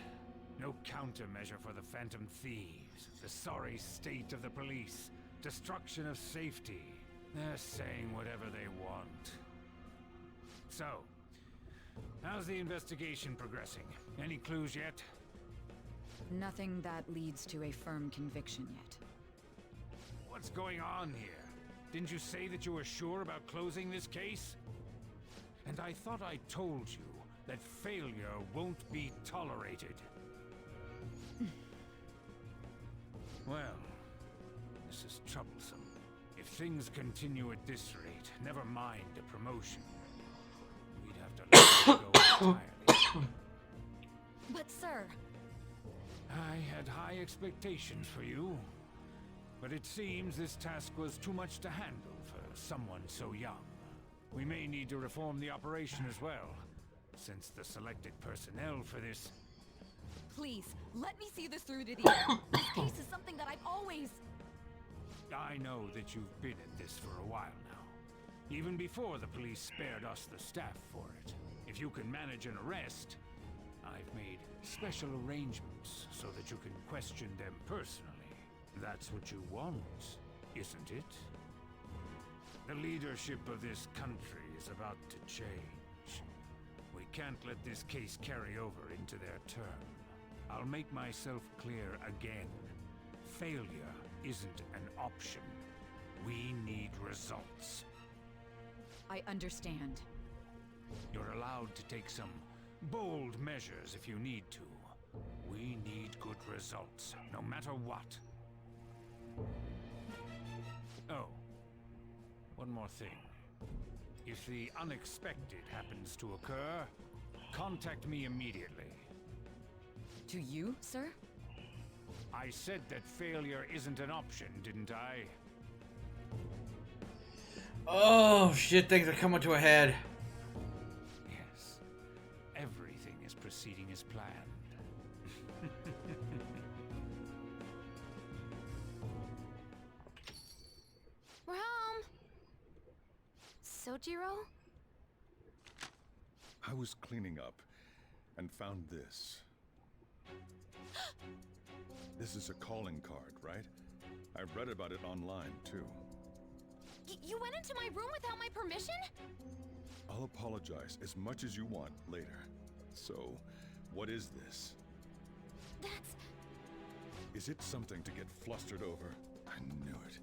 No countermeasure for the Phantom Thieves, the sorry state of the police, destruction of safety. They're saying whatever they want. So, how's the investigation progressing? Any clues yet? Nothing that leads to a firm conviction yet. What's going on here? Didn't you say that you were sure about closing this case? And I thought I told you that failure won't be tolerated. Well, this is troublesome. If things continue at this rate, never mind a promotion. We'd have to let it go entirely. But sir... I had high expectations for you. But it seems this task was too much to handle for someone so young. We may need to reform the operation as well, since the selected personnel for this... Please, let me see this through to the end. This case is something that I've always... I know that you've been at this for a while now. Even before the police spared us the staff for it. If you can manage an arrest, I've made special arrangements so that you can question them personally. That's what you want, isn't it? The leadership of this country is about to change. We can't let this case carry over into their term. I'll make myself clear again. Failure isn't an option. We need results. I understand. You're allowed to take some bold measures if you need to. We need good results, no matter what. Oh. One more thing. If the unexpected happens to occur, contact me immediately. To you, sir? I said that failure isn't an option, didn't I? Oh shit, things are coming to a head. Yes. Everything is proceeding as planned. We're home! Sojiro? I was cleaning up and found this. This is a calling card, right? I read about it online, too. You went into my room without my permission? I'll apologize as much as you want later. So, what is this? That's... Is it something to get flustered over? I knew it.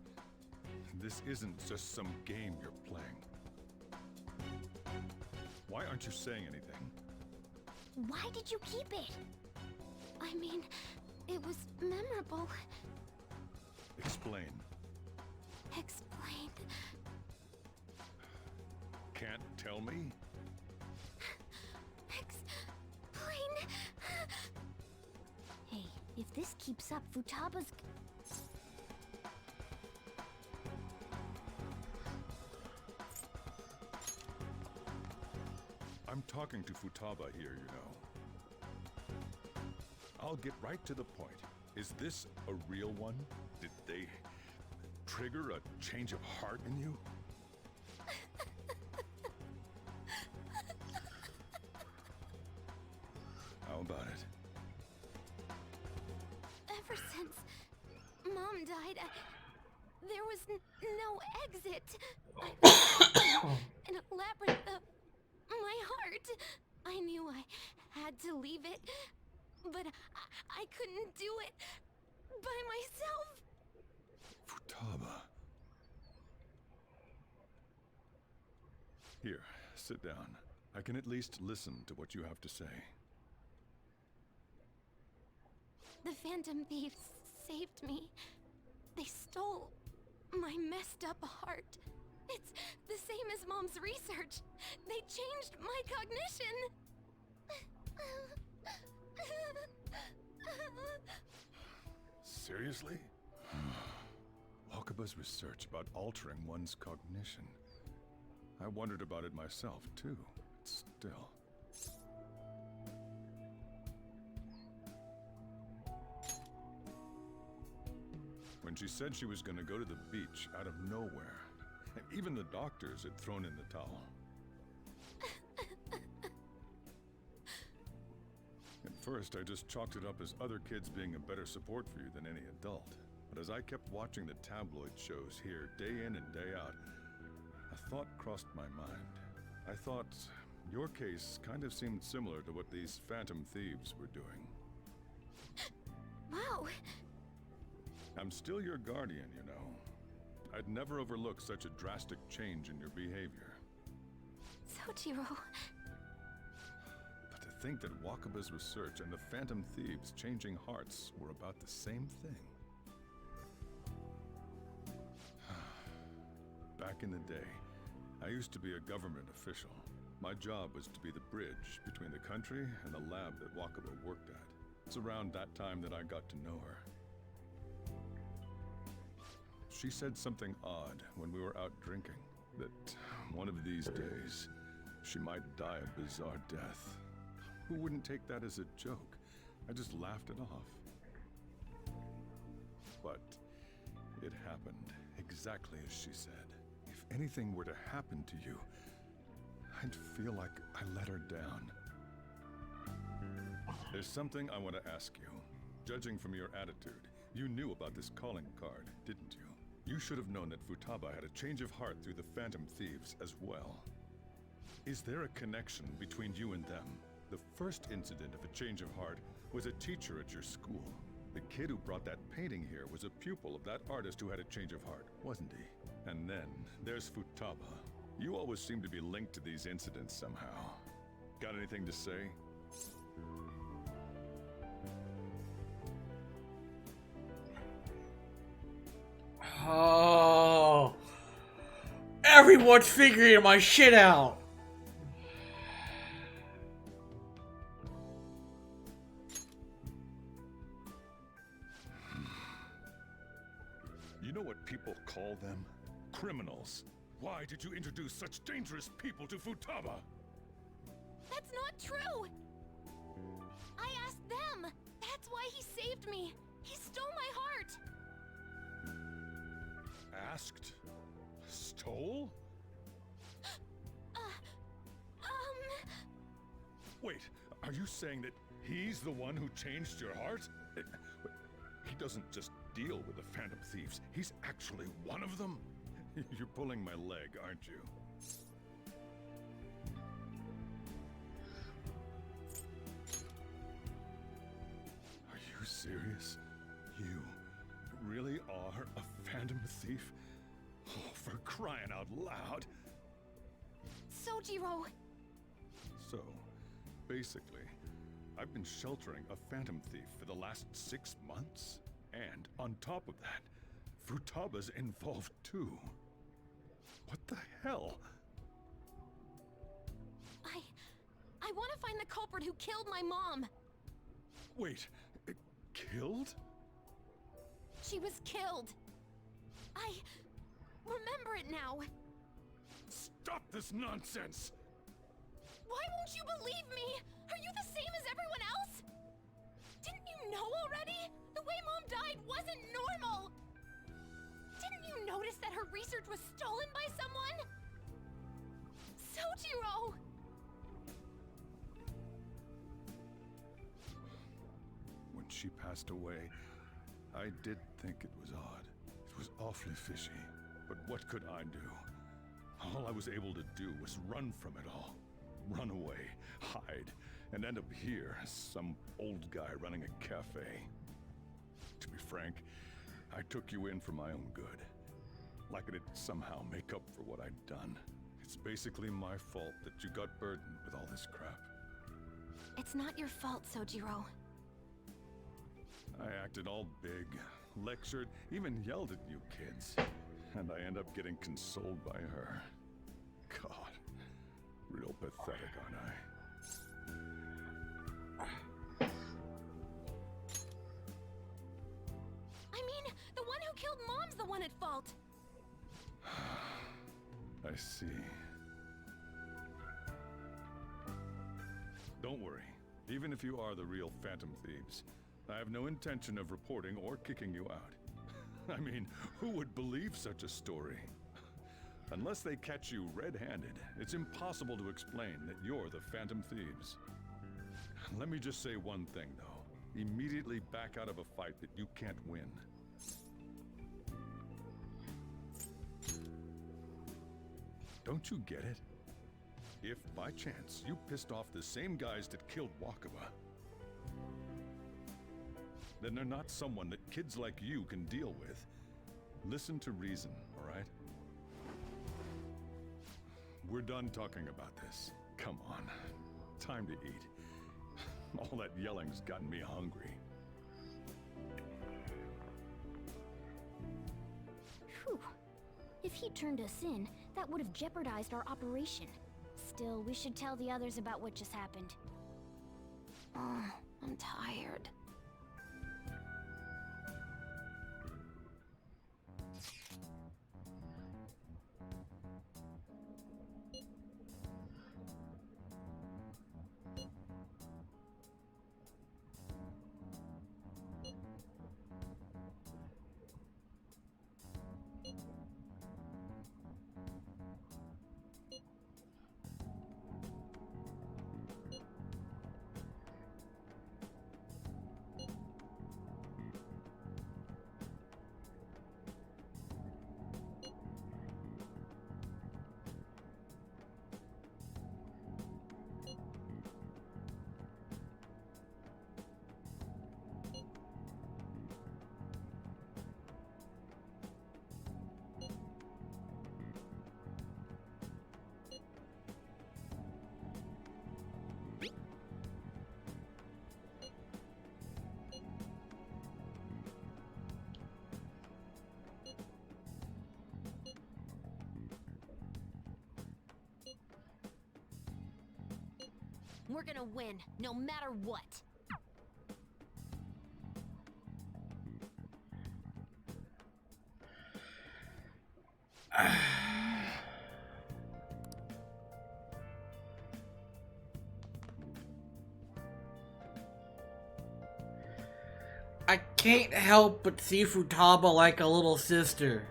This isn't just some game you're playing. Why aren't you saying anything? Why did you keep it? I mean, it was memorable. Explain. Explain. Can't tell me? Explain. Hey, if this keeps up, Futaba's... talking to Futaba here, you know. I'll get right to the point. Is this a real one? Did they trigger a change of heart in you? How about it? Ever since Mom died, there was no exit. In a labyrinth of my heart. I knew I had to leave it, but I couldn't do it by myself. Futaba. Here, sit down. I can at least listen to what you have to say. The Phantom Thieves saved me. They stole my messed up heart. It's the same as Mom's research. They changed my cognition. Seriously? Wakaba's research about altering one's cognition. I wondered about it myself, too. But still. When she said she was going to go to the beach out of nowhere, even the doctors had thrown in the towel. At first, I just chalked it up as other kids being a better support for you than any adult. But as I kept watching the tabloid shows here, day in and day out, a thought crossed my mind. I thought your case kind of seemed similar to what these Phantom Thieves were doing. Wow. I'm still your guardian, you know. I'd never overlook such a drastic change in your behavior. Sojiro. But to think that Wakaba's research and the Phantom Thieves changing hearts were about the same thing. Back in the day, I used to be a government official. My job was to be the bridge between the country and the lab that Wakaba worked at. It's around that time that I got to know her. She said something odd when we were out drinking, that one of these days, she might die a bizarre death. Who wouldn't take that as a joke? I just laughed it off. But it happened exactly as she said. If anything were to happen to you, I'd feel like I let her down. There's something I want to ask you. Judging from your attitude, you knew about this calling card, didn't you? You should have known that Futaba had a change of heart through the Phantom Thieves as well. Is there a connection between you and them? The first incident of a change of heart was a teacher at your school. The kid who brought that painting here was a pupil of that artist who had a change of heart, wasn't he? And then there's Futaba. You always seem to be linked to these incidents somehow. Got anything to say? Oh, everyone's figuring my shit out. You know what people call them? Criminals. Why did you introduce such dangerous people to Futaba? That's not true! I asked them! That's why he saved me! He stole my heart! Asked? Stole? Wait, are you saying that he's the one who changed your heart? He doesn't just deal with the Phantom Thieves, he's actually one of them? You're pulling my leg, aren't you? Are you serious? You really are a Phantom Thief? Oh, for crying out loud! Sojiro! So, basically, I've been sheltering a Phantom Thief for the last 6 months. And on top of that, Futaba's involved too. What the hell? I want to find the culprit who killed my mom! Wait, killed? She was killed! I remember it now! Stop this nonsense! Why won't you believe me? Are you the same as everyone else? Didn't you know already? The way Mom died wasn't normal! Didn't you notice that her research was stolen by someone? Sojiro! When she passed away, I did think it was odd. It was awfully fishy. But what could I do? All I was able to do was run from it all. Run away, hide, and end up here as some old guy running a cafe. To be frank, I took you in for my own good. Like it'd somehow make up for what I'd done. It's basically my fault that you got burdened with all this crap. It's not your fault, Sojiro. I acted all big, lectured, even yelled at you kids. And I end up getting consoled by her. God, real pathetic, aren't I? I mean, the one who killed Mom's the one at fault. I see. Don't worry. Even if you are the real Phantom Thieves, I have no intention of reporting or kicking you out. I mean, who would believe such a story? Unless they catch you red-handed, it's impossible to explain that you're the Phantom Thieves. Let me just say one thing, though. Immediately back out of a fight that you can't win. Don't you get it? If, by chance, you pissed off the same guys that killed Wakaba, then they're not someone that kids like you can deal with. Listen to reason, all right? We're done talking about this. Come on. Time to eat. All that yelling's gotten me hungry. Whew. If he turned us in, that would have jeopardized our operation. Still, we should tell the others about what just happened. Oh, I'm tired. We're gonna win, no matter what. I can't help but see Futaba like a little sister.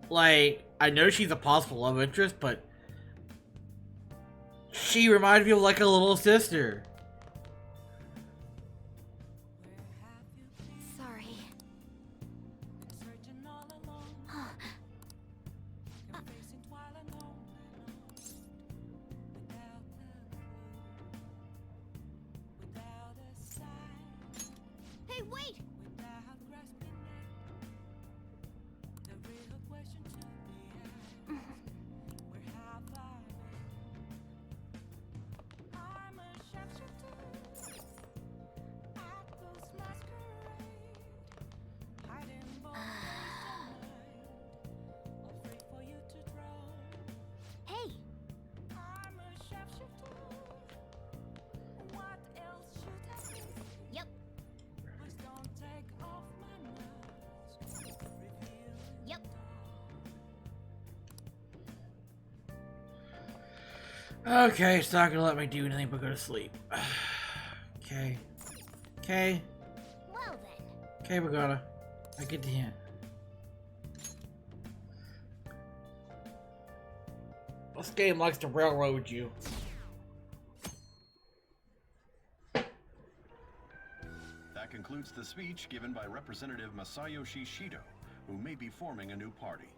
Like, I know she's a possible love interest, but she reminds me of like a little sister. Sorry. Hey, wait! Okay, it's not gonna let me do anything but go to sleep. Okay. Okay. Well then. Okay, Pagoda. I get the hint. This game likes to railroad you. That concludes the speech given by Representative Masayoshi Shido, who may be forming a new party.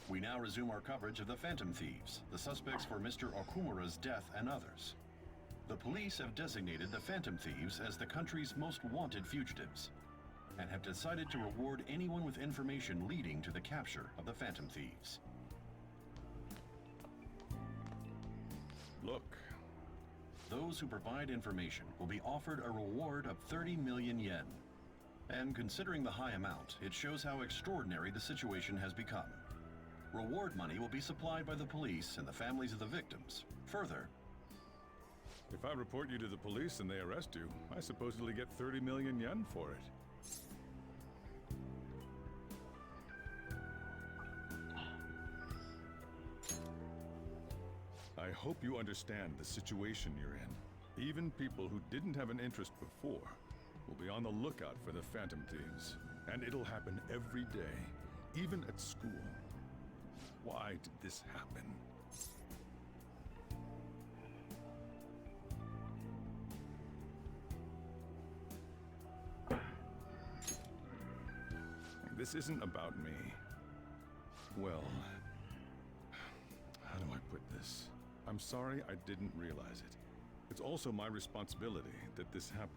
We now resume our coverage of the Phantom Thieves, the suspects for Mr. Okumura's death and others. The police have designated the Phantom Thieves as the country's most wanted fugitives, and have decided to reward anyone with information leading to the capture of the Phantom Thieves. Look. Those who provide information will be offered a reward of 30 million yen. And considering the high amount, it shows how extraordinary the situation has become. Reward money will be supplied by the police and the families of the victims. Further, If I report you to the police and they arrest you, I supposedly get 30 million yen for it. I hope you understand the situation you're in. Even people who didn't have an interest before will be on the lookout for the Phantom Thieves. And it'll happen every day, even at school. Why did this happen? This isn't about me. Well, how do I put this? I'm sorry I didn't realize it. It's also my responsibility that this happened.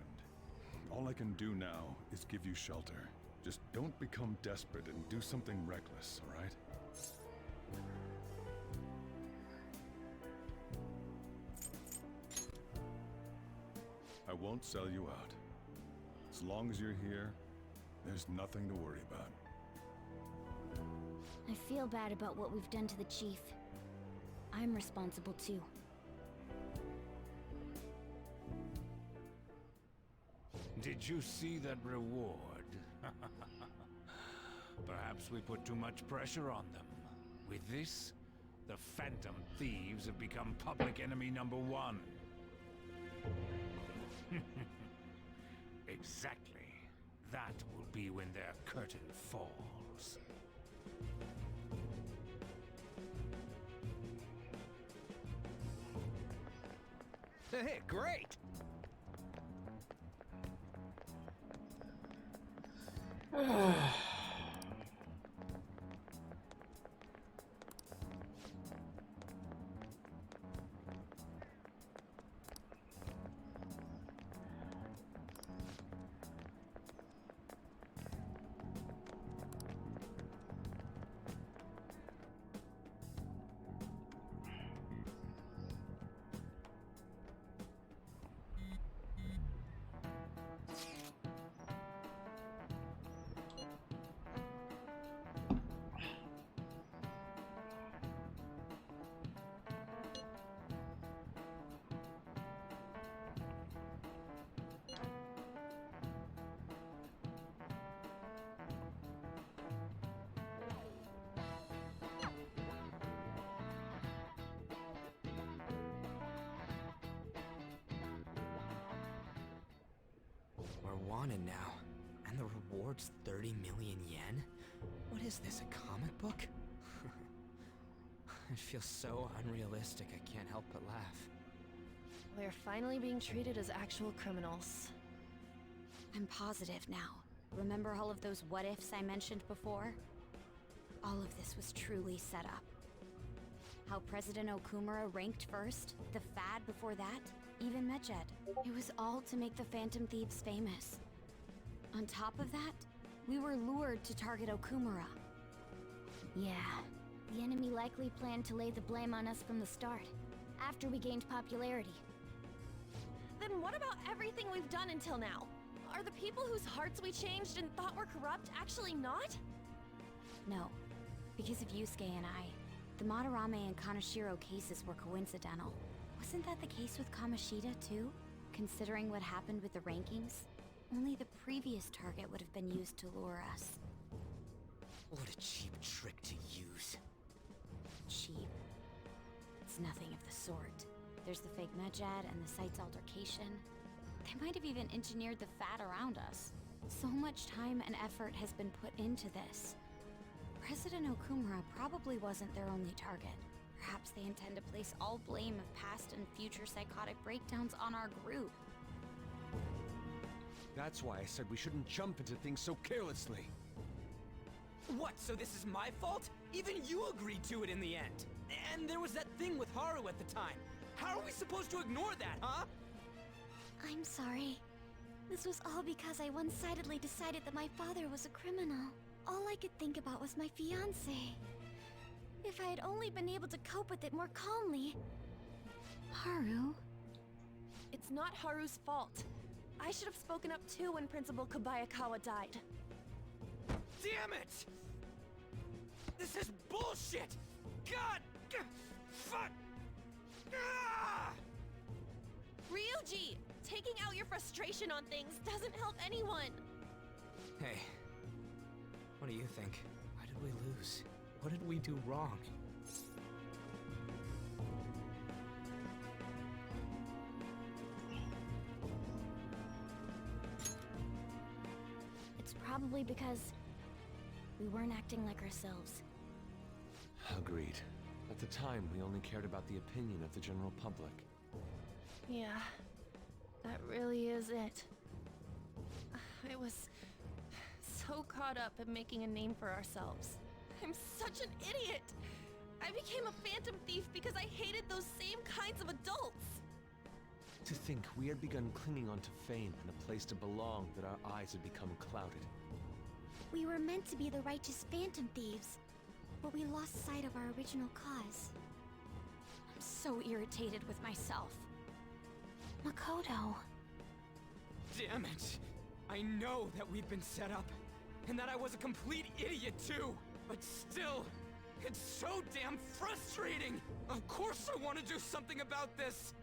All I can do now is give you shelter. Just don't become desperate and do something reckless, all right? I won't sell you out. As long as you're here, there's nothing to worry about. I feel bad about what we've done to the chief. I'm responsible too. Did you see that reward? Perhaps we put too much pressure on them. With this, the Phantom Thieves have become public enemy #1. Exactly. That will be when their curtain falls. Hey, great! We're wanted now, and the reward's 30 million yen? What is this, a comic book? It feels so unrealistic I can't help but laugh. We're finally being treated as actual criminals. I'm positive now. Remember all of those what-ifs I mentioned before? All of this was truly set up. How President Okumura ranked first, the fad before that, even Medjed. It was all to make the Phantom Thieves famous. On top of that, we were lured to target Okumura. Yeah, the enemy likely planned to lay the blame on us from the start, after we gained popularity. Then what about everything we've done until now? Are the people whose hearts we changed and thought were corrupt actually not? No, because of Yusuke and I, the Madarame and Kaneshiro cases were coincidental. Wasn't that the case with Kamoshida too? Considering what happened with the rankings, only the previous target would have been used to lure us. What a cheap trick to use. Cheap. It's nothing of the sort. There's the fake Medjad and the site's altercation. They might have even engineered the fat around us. So much time and effort has been put into this. President Okumura probably wasn't their only target. Perhaps they intend to place all blame of past and future psychotic breakdowns on our group. That's why I said we shouldn't jump into things so carelessly. What, so this is my fault? Even you agreed to it in the end. And there was that thing with Haru at the time. How are we supposed to ignore that, huh? I'm sorry. This was all because I one-sidedly decided that my father was a criminal. All I could think about was my fiancé. If I had only been able to cope with it more calmly... Haru? It's not Haru's fault. I should have spoken up too when Principal Kobayakawa died. Damn it! This is bullshit! God! Fuck! Ah! Ryuji! Taking out your frustration on things doesn't help anyone! Hey, what do you think? Why did we lose? What did we do wrong? It's probably because we weren't acting like ourselves. Agreed. At the time, we only cared about the opinion of the general public. Yeah, that really is it. I was so caught up in making a name for ourselves. I'm such an idiot! I became a phantom thief because I hated those same kinds of adults! To think we had begun clinging onto fame and a place to belong, that our eyes had become clouded. We were meant to be the righteous phantom thieves, but we lost sight of our original cause. I'm so irritated with myself. Makoto. Damn it! I know that we've been set up, and that I was a complete idiot too! But still, it's so damn frustrating! Of course I want to do something about this!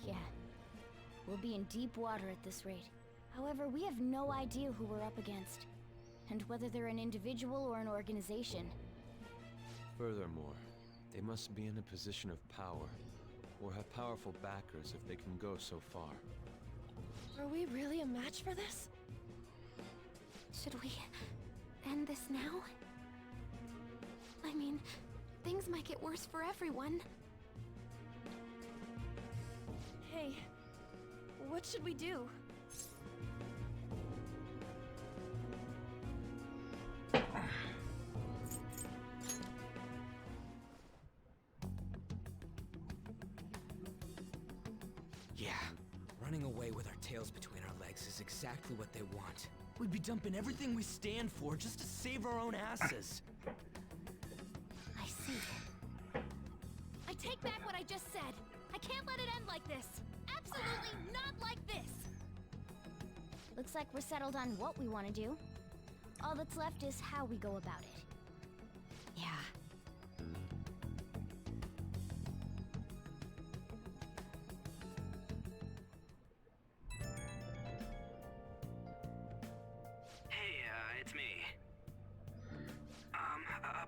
Yeah. We'll be in deep water at this rate. However, we have no idea who we're up against, and whether they're an individual or an organization. Furthermore, they must be in a position of power, or have powerful backers if they can go so far. Are we really a match for this? Should we end this now? I mean, things might get worse for everyone. Hey, what should we do? Yeah, running away with our tails between our legs is exactly what they want. We'd be dumping everything we stand for just to save our own asses. I see. I take back what I just said. I can't let it end like this. Absolutely not like this. Looks like we're settled on what we want to do. All that's left is how we go about it. Yeah. Hey, it's me.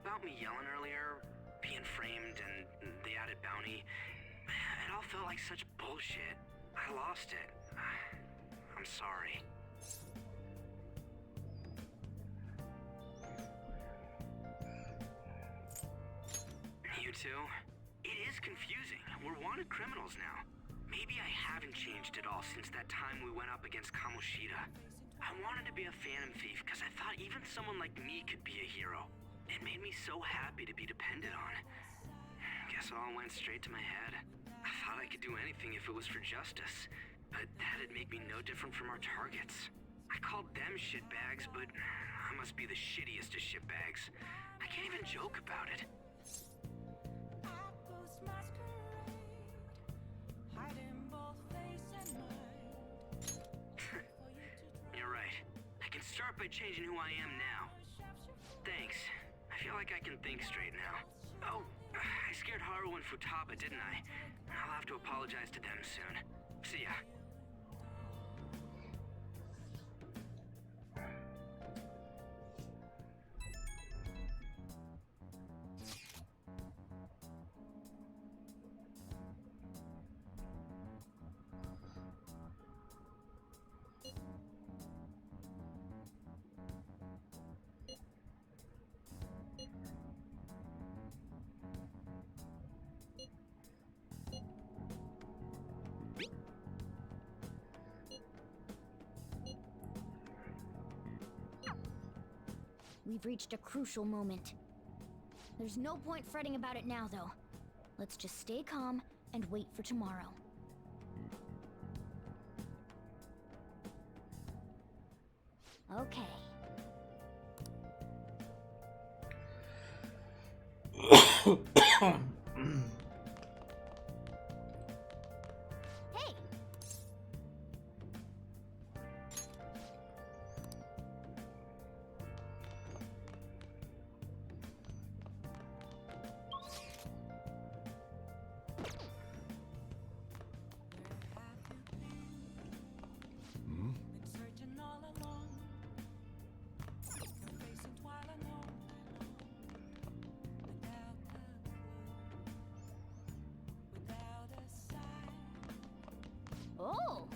About me yelling earlier, being framed, and the added bounty, it all felt like such bullshit. I lost it. I'm sorry. You too? It is confusing. We're wanted criminals now. Maybe I haven't changed at all since that time we went up against Kamoshida. I wanted to be a phantom thief because I thought even someone like me could be a hero. It made me so happy to be depended on. Guess it all went straight to my head. I thought I could do anything if it was for justice, but that'd make me no different from our targets. I called them shitbags, but I must be the shittiest of shitbags. I can't even joke about it. You're right. I can start by changing who I am now. Thanks. I feel like I can think straight now. Oh, I scared Haru and Futaba, didn't I? I'll have to apologize to them soon. See ya. We've reached a crucial moment. There's no point fretting about it now, though. Let's just stay calm and wait for tomorrow. Okay. Hey! Oh!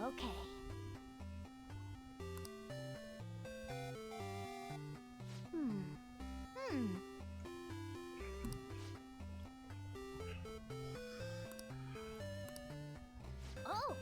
Okay. Oh!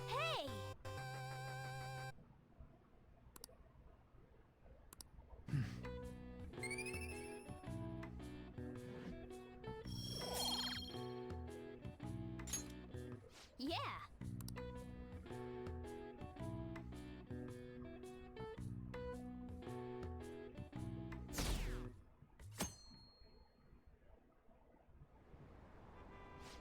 Hey! Yeah!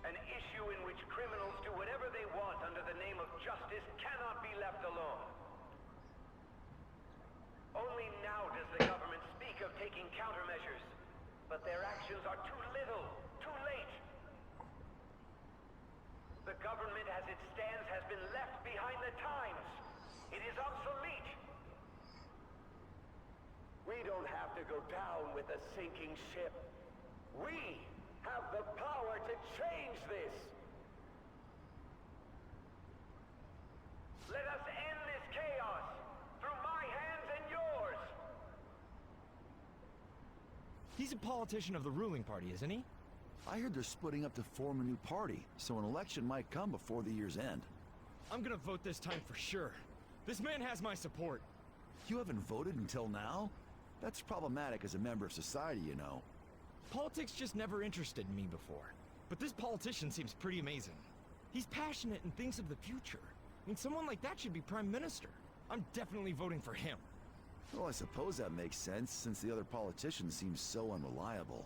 An issue in which criminals do whatever they want under the name of justice cannot be left alone. Only now does the government speak of taking countermeasures, but their actions are too little, too late. The government as it stands has been left behind the times. It is obsolete. We don't have to go down with a sinking ship. We have the power to change this. Let us end this chaos through my hands and yours. He's a politician of the ruling party, isn't he? I heard they're splitting up to form a new party, so an election might come before the year's end. I'm gonna vote this time for sure. This man has my support. You haven't voted until now? That's problematic as a member of society, you know. Politics just never interested me before. But this politician seems pretty amazing. He's passionate and thinks of the future. I mean, someone like that should be prime minister. I'm definitely voting for him. Well, I suppose that makes sense, since the other politician seems so unreliable.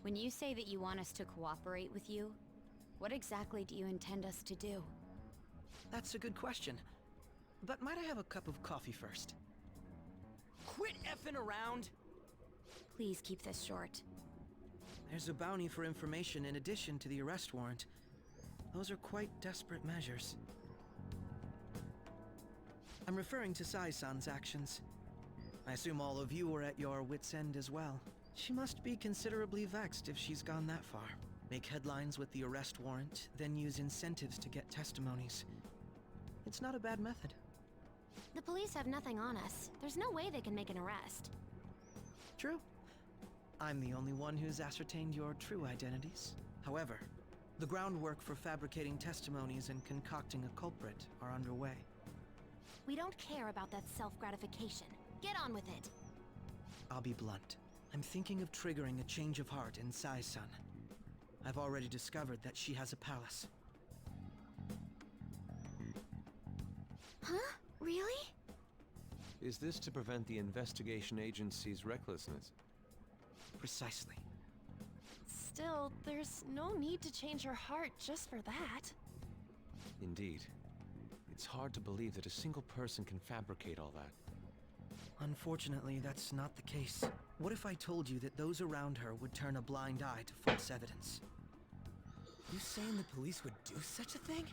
When you say that you want us to cooperate with you, what exactly do you intend us to do? That's a good question. But might I have a cup of coffee first? Quit effing around! Please keep this short. There's a bounty for information in addition to the arrest warrant. Those are quite desperate measures. I'm referring to Sai-san's actions. I assume all of you were at your wits' end as well. She must be considerably vexed if she's gone that far. Make headlines with the arrest warrant, then use incentives to get testimonies. It's not a bad method. The police have nothing on us. There's no way they can make an arrest. True. I'm the only one who's ascertained your true identities. However, the groundwork for fabricating testimonies and concocting a culprit are underway. We don't care about that self-gratification. Get on with it. I'll be blunt. I'm thinking of triggering a change of heart in Sai-san. I've already discovered that she has a palace. Huh? Really? Is this to prevent the investigation agency's recklessness? Precisely. Still, there's no need to change her heart just for that. Indeed. It's hard to believe that a single person can fabricate all that. Unfortunately, that's not the case. What if I told you that those around her would turn a blind eye to false evidence? You saying the police would do such a thing?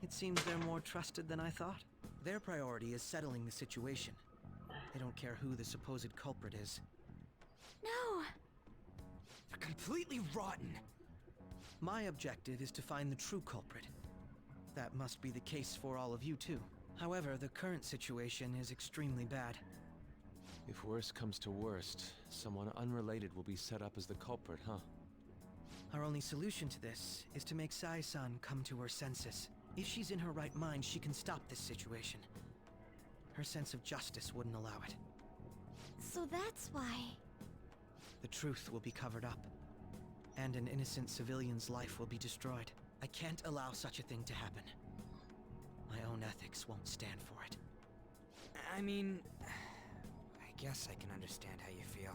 It seems they're more trusted than I thought. Their priority is settling the situation. They don't care who the supposed culprit is. No! They're completely rotten! My objective is to find the true culprit. That must be the case for all of you too. However, the current situation is extremely bad. If worst comes to worst, someone unrelated will be set up as the culprit, huh? Our only solution to this is to make Sai-san come to her senses. If she's in her right mind, she can stop this situation. Her sense of justice wouldn't allow it. So that's why... The truth will be covered up, and an innocent civilian's life will be destroyed. I can't allow such a thing to happen. My own ethics won't stand for it. I mean, I guess I can understand how you feel.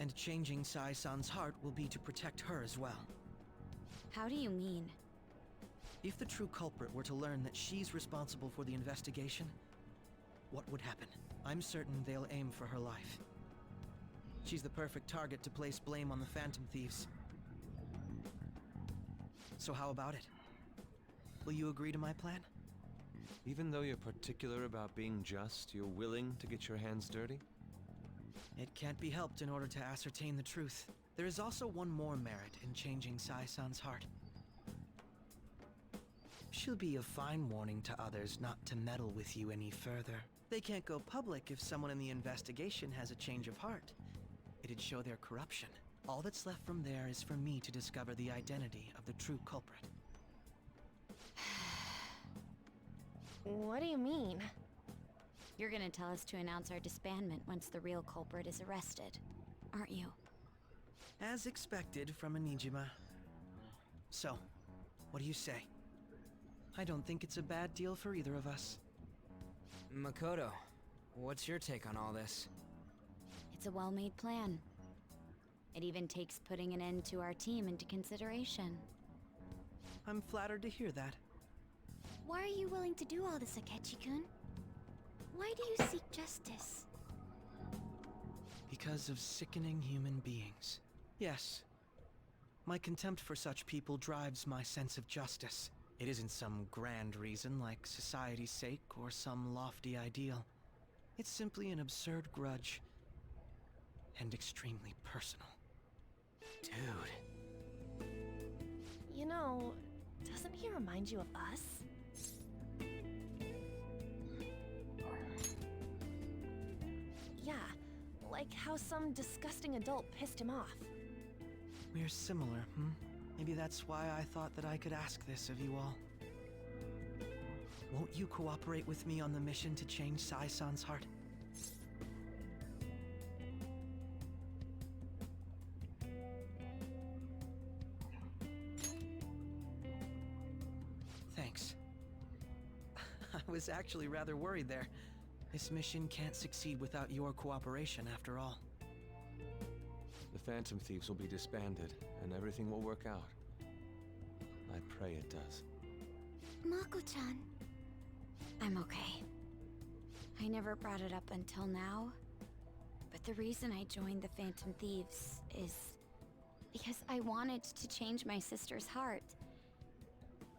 And changing Sai-san's heart will be to protect her as well. How do you mean? If the true culprit were to learn that she's responsible for the investigation, what would happen? I'm certain they'll aim for her life. She's the perfect target to place blame on the Phantom Thieves. So how about it? Will you agree to my plan? Even though you're particular about being just, you're willing to get your hands dirty? It can't be helped in order to ascertain the truth. There is also one more merit in changing Sai-san's heart. She'll be a fine warning to others not to meddle with you any further. They can't go public if someone in the investigation has a change of heart. It'd show their corruption. All that's left from there is for me to discover the identity of the true culprit. What do you mean? You're gonna tell us to announce our disbandment once the real culprit is arrested, aren't you? As expected from a Nijima. So, what do you say? I don't think it's a bad deal for either of us. Makoto, what's your take on all this? It's a well-made plan. It even takes putting an end to our team into consideration. I'm flattered to hear that. Why are you willing to do all this, Akechi-kun? Why do you seek justice? Because of sickening human beings. Yes. My contempt for such people drives my sense of justice. It isn't some grand reason like society's sake or some lofty ideal. It's simply an absurd grudge. And extremely personal. Dude. You know, doesn't he remind you of us? Yeah, like how some disgusting adult pissed him off. We're similar, Maybe that's why I thought that I could ask this of you all. Won't you cooperate with me on the mission to change Sai-san's heart? Thanks. I was actually rather worried there. This mission can't succeed without your cooperation, after all. The Phantom Thieves will be disbanded, and everything will work out. I pray it does. Mako-chan. I'm okay. I never brought it up until now, but the reason I joined the Phantom Thieves is because I wanted to change my sister's heart.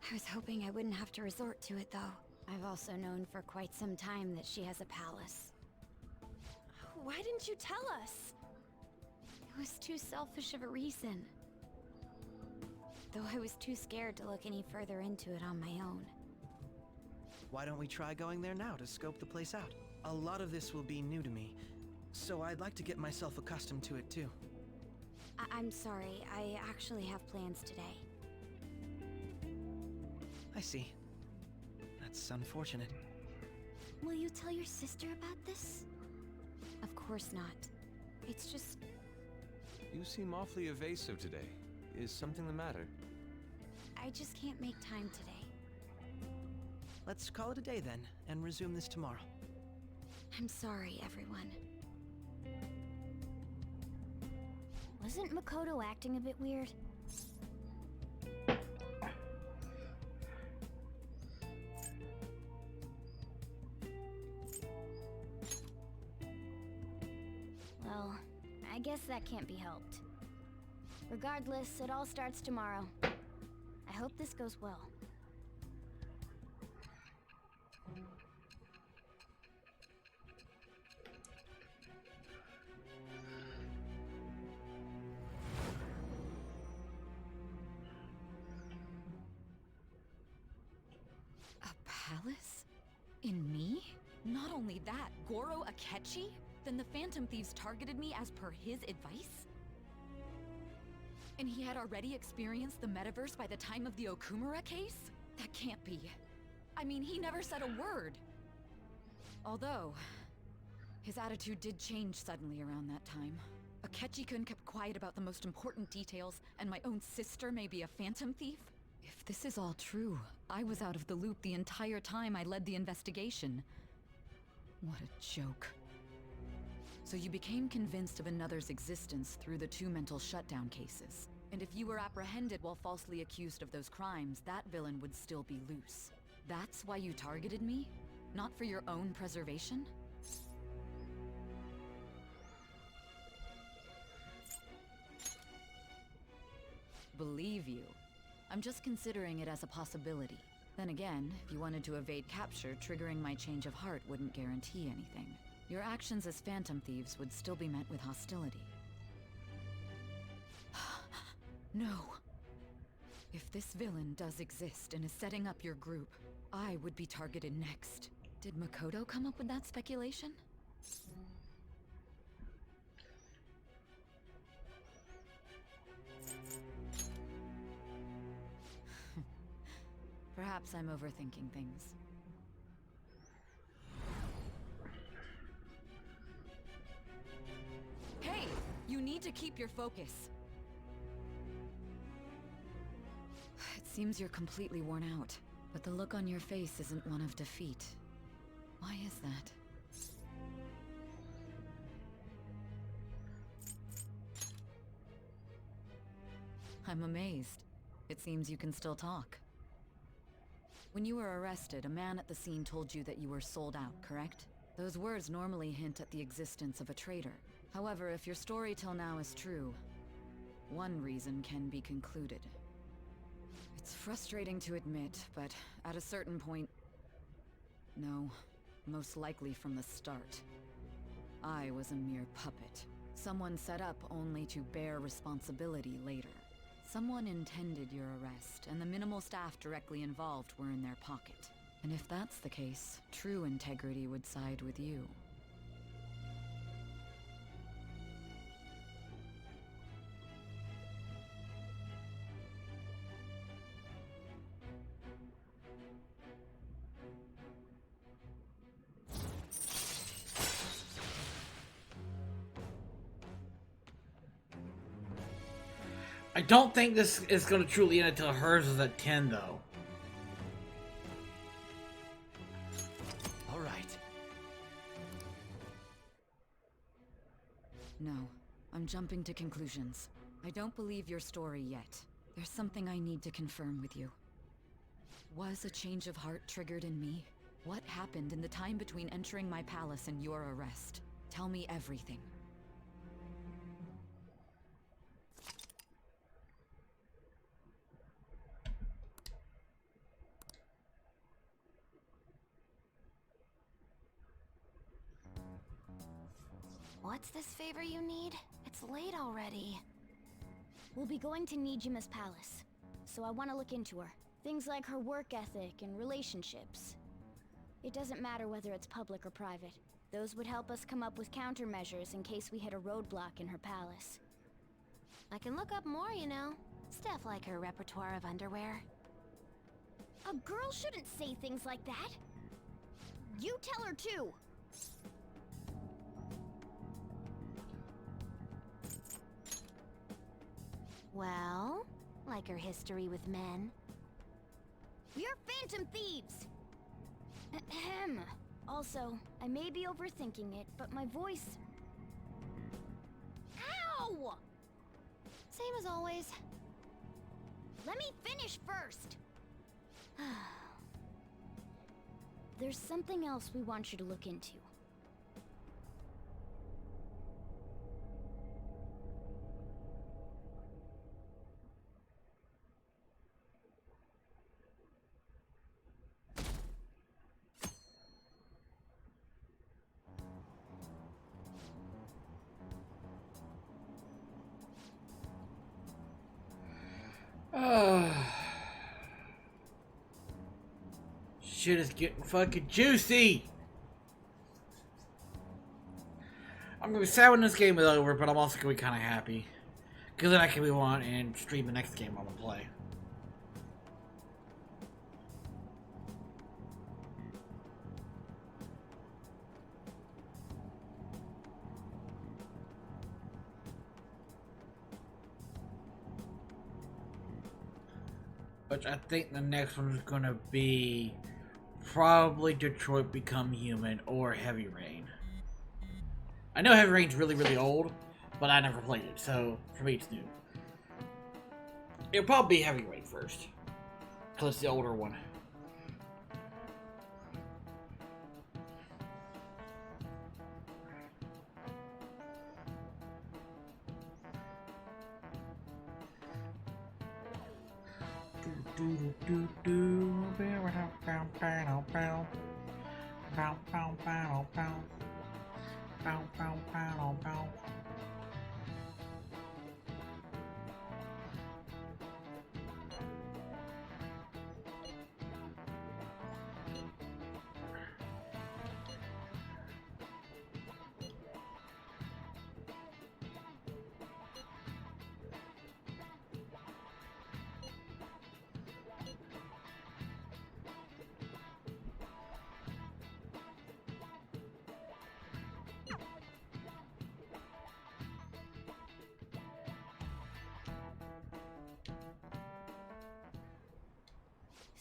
I was hoping I wouldn't have to resort to it, though. I've also known for quite some time that she has a palace. Why didn't you tell us? It was too selfish of a reason. Though I was too scared to look any further into it on my own. Why don't we try going there now to scope the place out? A lot of this will be new to me, so I'd like to get myself accustomed to it too. I'm sorry, I actually have plans today. I see. That's unfortunate. Will you tell your sister about this? Of course not. It's just... You seem awfully evasive today. Is something the matter? I just can't make time today. Let's call it a day then, and resume this tomorrow. I'm sorry, everyone. Wasn't Makoto acting a bit weird? Well, I guess that can't be helped. Regardless, it all starts tomorrow. I hope this goes well. Palace? In me? Not only that, Goro Akechi? Then the Phantom Thieves targeted me as per his advice? And he had already experienced the metaverse by the time of the Okumura case? That can't be. I mean, he never said a word. Although, his attitude did change suddenly around that time. Akechi-kun kept quiet about the most important details, and my own sister may be a Phantom Thief? If this is all true, I was out of the loop the entire time I led the investigation. What a joke. So you became convinced of another's existence through the 2 mental shutdown cases. And if you were apprehended while falsely accused of those crimes, that villain would still be loose. That's why you targeted me? Not for your own preservation? Believe you. I'm just considering it as a possibility. Then again, if you wanted to evade capture, triggering my change of heart wouldn't guarantee anything. Your actions as Phantom Thieves would still be met with hostility. No. If this villain does exist and is setting up your group, I would be targeted next. Did Makoto come up with that speculation? Perhaps I'm overthinking things. Hey! You need to keep your focus. It seems you're completely worn out, but the look on your face isn't one of defeat. Why is that? I'm amazed. It seems you can still talk. When you were arrested, a man at the scene told you that you were sold out, correct? Those words normally hint at the existence of a traitor. However, if your story till now is true, one reason can be concluded. It's frustrating to admit, but at a certain point... No, most likely from the start. I was a mere puppet. Someone set up only to bear responsibility later. Someone intended your arrest, and the minimal staff directly involved were in their pocket. And if that's the case, true integrity would side with you. I don't think this is going to truly end until hers is at 10, though. All right. No, I'm jumping to conclusions. I don't believe your story yet. There's something I need to confirm with you. Was a change of heart triggered in me? What happened in the time between entering my palace and your arrest? Tell me everything. What's this favor you need? It's late already. We'll be going to Nijima's palace, so I want to look into her. Things like her work ethic and relationships. It doesn't matter whether it's public or private. Those would help us come up with countermeasures in case we hit a roadblock in her palace. I can look up more, you know. Stuff like her repertoire of underwear. A girl shouldn't say things like that. You tell her too. Well, like her history with men. We're phantom thieves! Ahem. Also, I may be overthinking it, but my voice... Ow! Same as always. Let me finish first! There's something else we want you to look into. Shit is getting fucking juicy. I'm gonna be sad when this game is over, but I'm also gonna be kind of happy because then I can move on and stream the next game I'm gonna play. Which I think the next one is gonna be probably Detroit Become Human or Heavy Rain. I know Heavy Rain's really, really old, but I never played it, so for me it's new. It'll probably be Heavy Rain first, because it's the older one.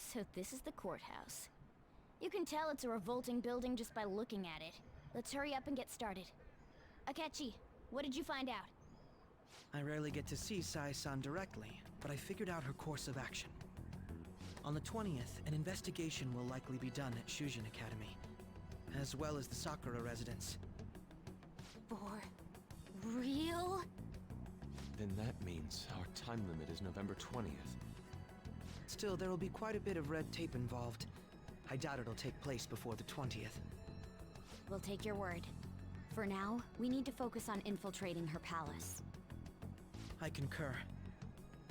So this is the courthouse. You can tell it's a revolting building just by looking at it. Let's hurry up and get started. Akechi, what did you find out? I rarely get to see Sai-san directly, but I figured out her course of action. On the 20th, an investigation will likely be done at Shujin Academy, as well as the Sakura residence. For real? Then that means our time limit is November 20th. Still, there will be quite a bit of red tape involved. I doubt it'll take place before the 20th. We'll take your word. For now, we need to focus on infiltrating her palace. I concur.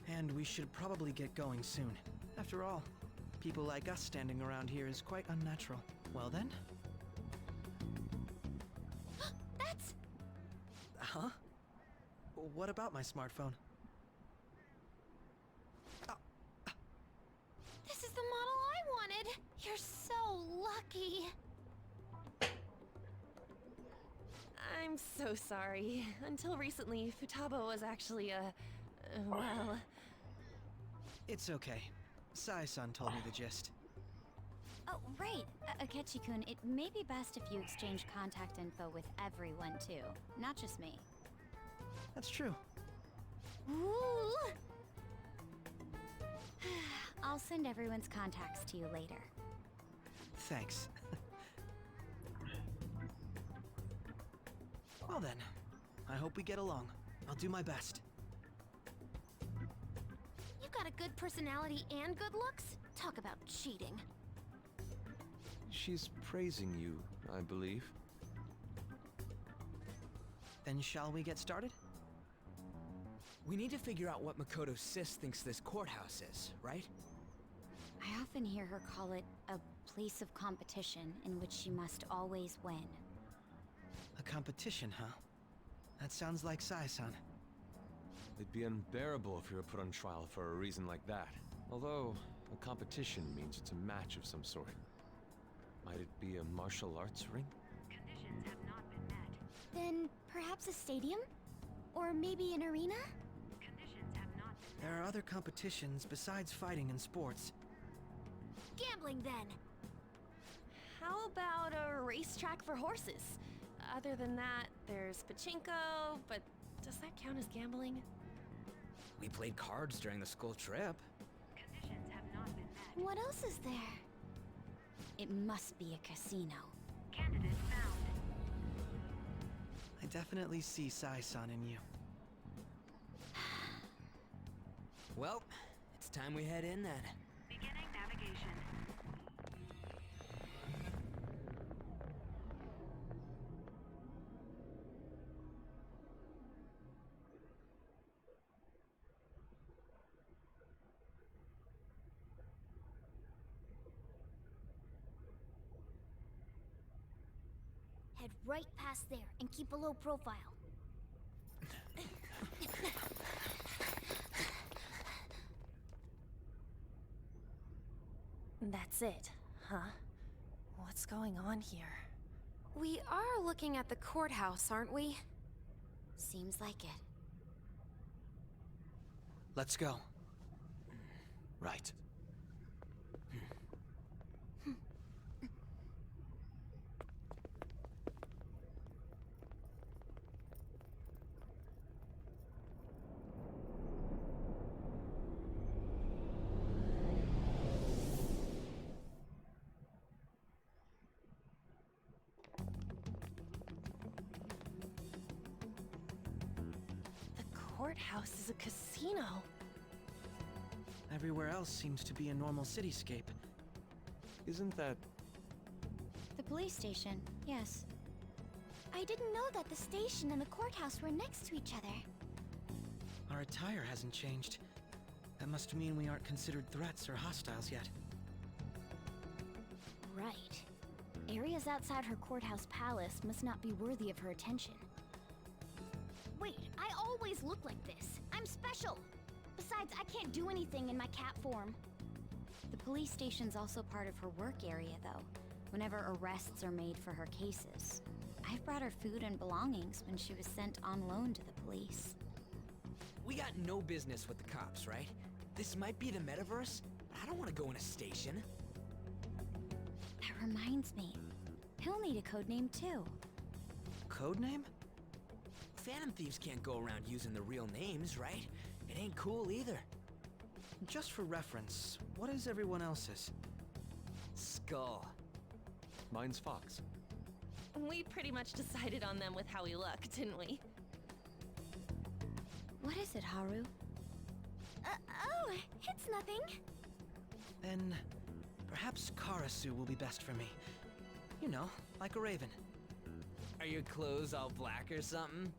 And we should probably get going soon. After all, people like us standing around here is quite unnatural. Well then? That's... Huh? What about my smartphone? This is the model I wanted! You're so lucky! I'm so sorry. Until recently, Futaba was actually well... It's okay. Sai-san told me the gist. Oh, right. Akechi-kun, it may be best if you exchange contact info with everyone, too. Not just me. That's true. Ooh! I'll send everyone's contacts to you later. Thanks. Well then, I hope we get along. I'll do my best. You got a good personality and good looks? Talk about cheating. She's praising you, I believe. Then shall we get started? We need to figure out what Makoto's sis thinks this courthouse is, right? I often hear her call it a place of competition in which she must always win. A competition, huh? That sounds like Sai-san. It'd be unbearable if you were put on trial for a reason like that. Although, a competition means it's a match of some sort. Might it be a martial arts ring? Conditions have not been met. Then perhaps a stadium? Or maybe an arena? Conditions have not been met. There are other competitions besides fighting and sports. Gambling, then. How about a racetrack for horses? Other than that, there's pachinko, but does that count as gambling? We played cards during the school trip. Conditions have not been met. What else is there? It must be a casino. Candidate found. I definitely see Sai-san in you. Well, it's time we head in then. Beginning navigation. Head right past there and keep a low profile. That's it, huh? What's going on here? We are looking at the courthouse, aren't we? Seems like it. Let's go. Right. Courthouse is a casino. Everywhere else seems to be a normal cityscape. Isn't that... The police station, yes. I didn't know that the station and the courthouse were next to each other. Our attire hasn't changed. That must mean we aren't considered threats or hostiles yet. Right. Areas outside her courthouse palace must not be worthy of her attention. Wait, I always look like this. I'm special. Besides, I can't do anything in my cat form. The police station's also part of her work area, though, whenever arrests are made for her cases. I've brought her food and belongings when she was sent on loan to the police. We got no business with the cops, right? This might be the metaverse, but I don't want to go in a station. That reminds me. He'll need a code name, too. Codename? Phantom thieves can't go around using the real names, right? It ain't cool either. Just for reference, what is everyone else's? Skull. Mine's Fox. We pretty much decided on them with how we look, didn't we? What is it, Haru? Oh, it's nothing. Then, perhaps Karasu will be best for me. You know, like a raven. Are your clothes all black or something?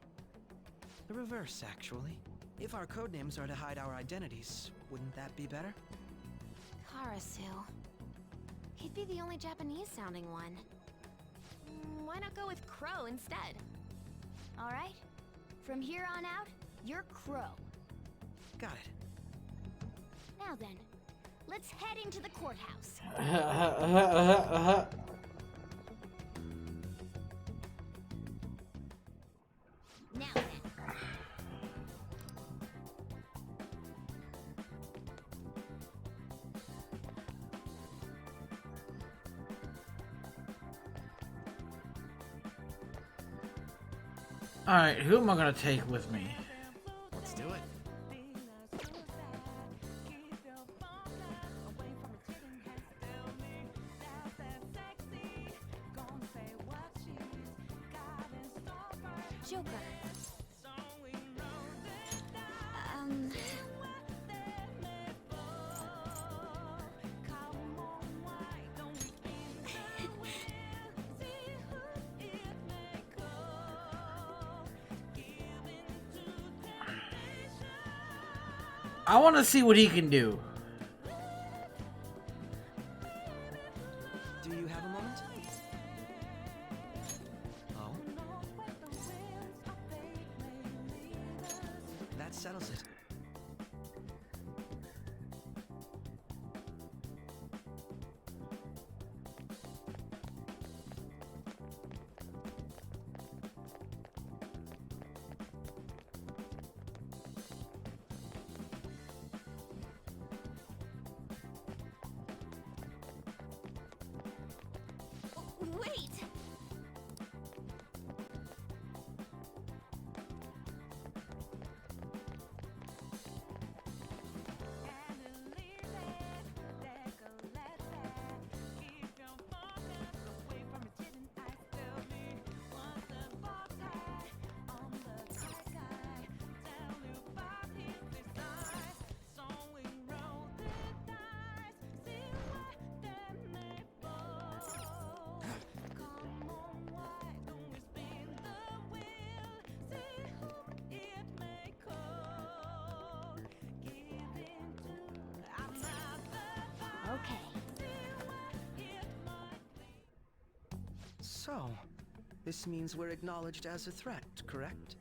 The reverse, actually. If our codenames are to hide our identities, wouldn't that be better? Karasu. He'd be the only Japanese-sounding one. Why not go with Crow instead? All right. From here on out, you're Crow. Got it. Now then, let's head into the courthouse. Now then. Alright, who am I gonna take with me? Let's do it. Joker. I want to see what he can do. Wait! Okay. So, this means we're acknowledged as a threat, correct?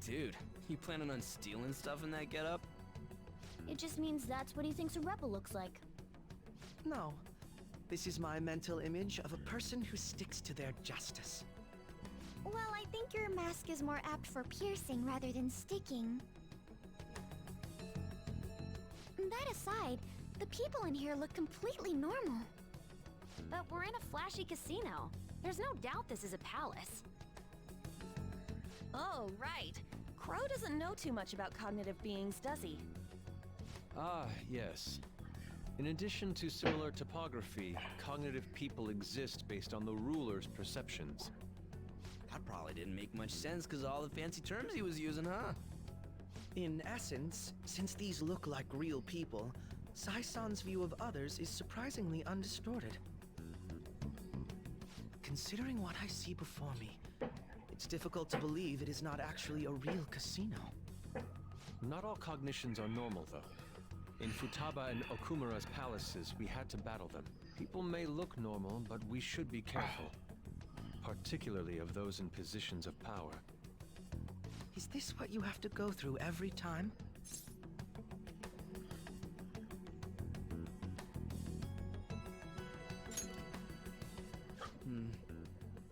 Dude, you planning on stealing stuff in that getup? It just means that's what he thinks a rebel looks like. No. This is my mental image of a person who sticks to their justice. Well, I think your mask is more apt for piercing rather than sticking. That aside, the people in here look completely normal. But we're in a flashy casino. There's no doubt this is a palace. Oh, right. Crow doesn't know too much about cognitive beings, does he? Ah, yes. In addition to similar topography, cognitive people exist based on the ruler's perceptions. That probably didn't make much sense because of all the fancy terms he was using, huh? In essence, since these look like real people, Sai-san's view of others is surprisingly undistorted. Considering what I see before me, it's difficult to believe it is not actually a real casino. Not all cognitions are normal, though. In Futaba and Okumura's palaces, we had to battle them. People may look normal, but we should be careful. Particularly of those in positions of power. Is this what you have to go through every time?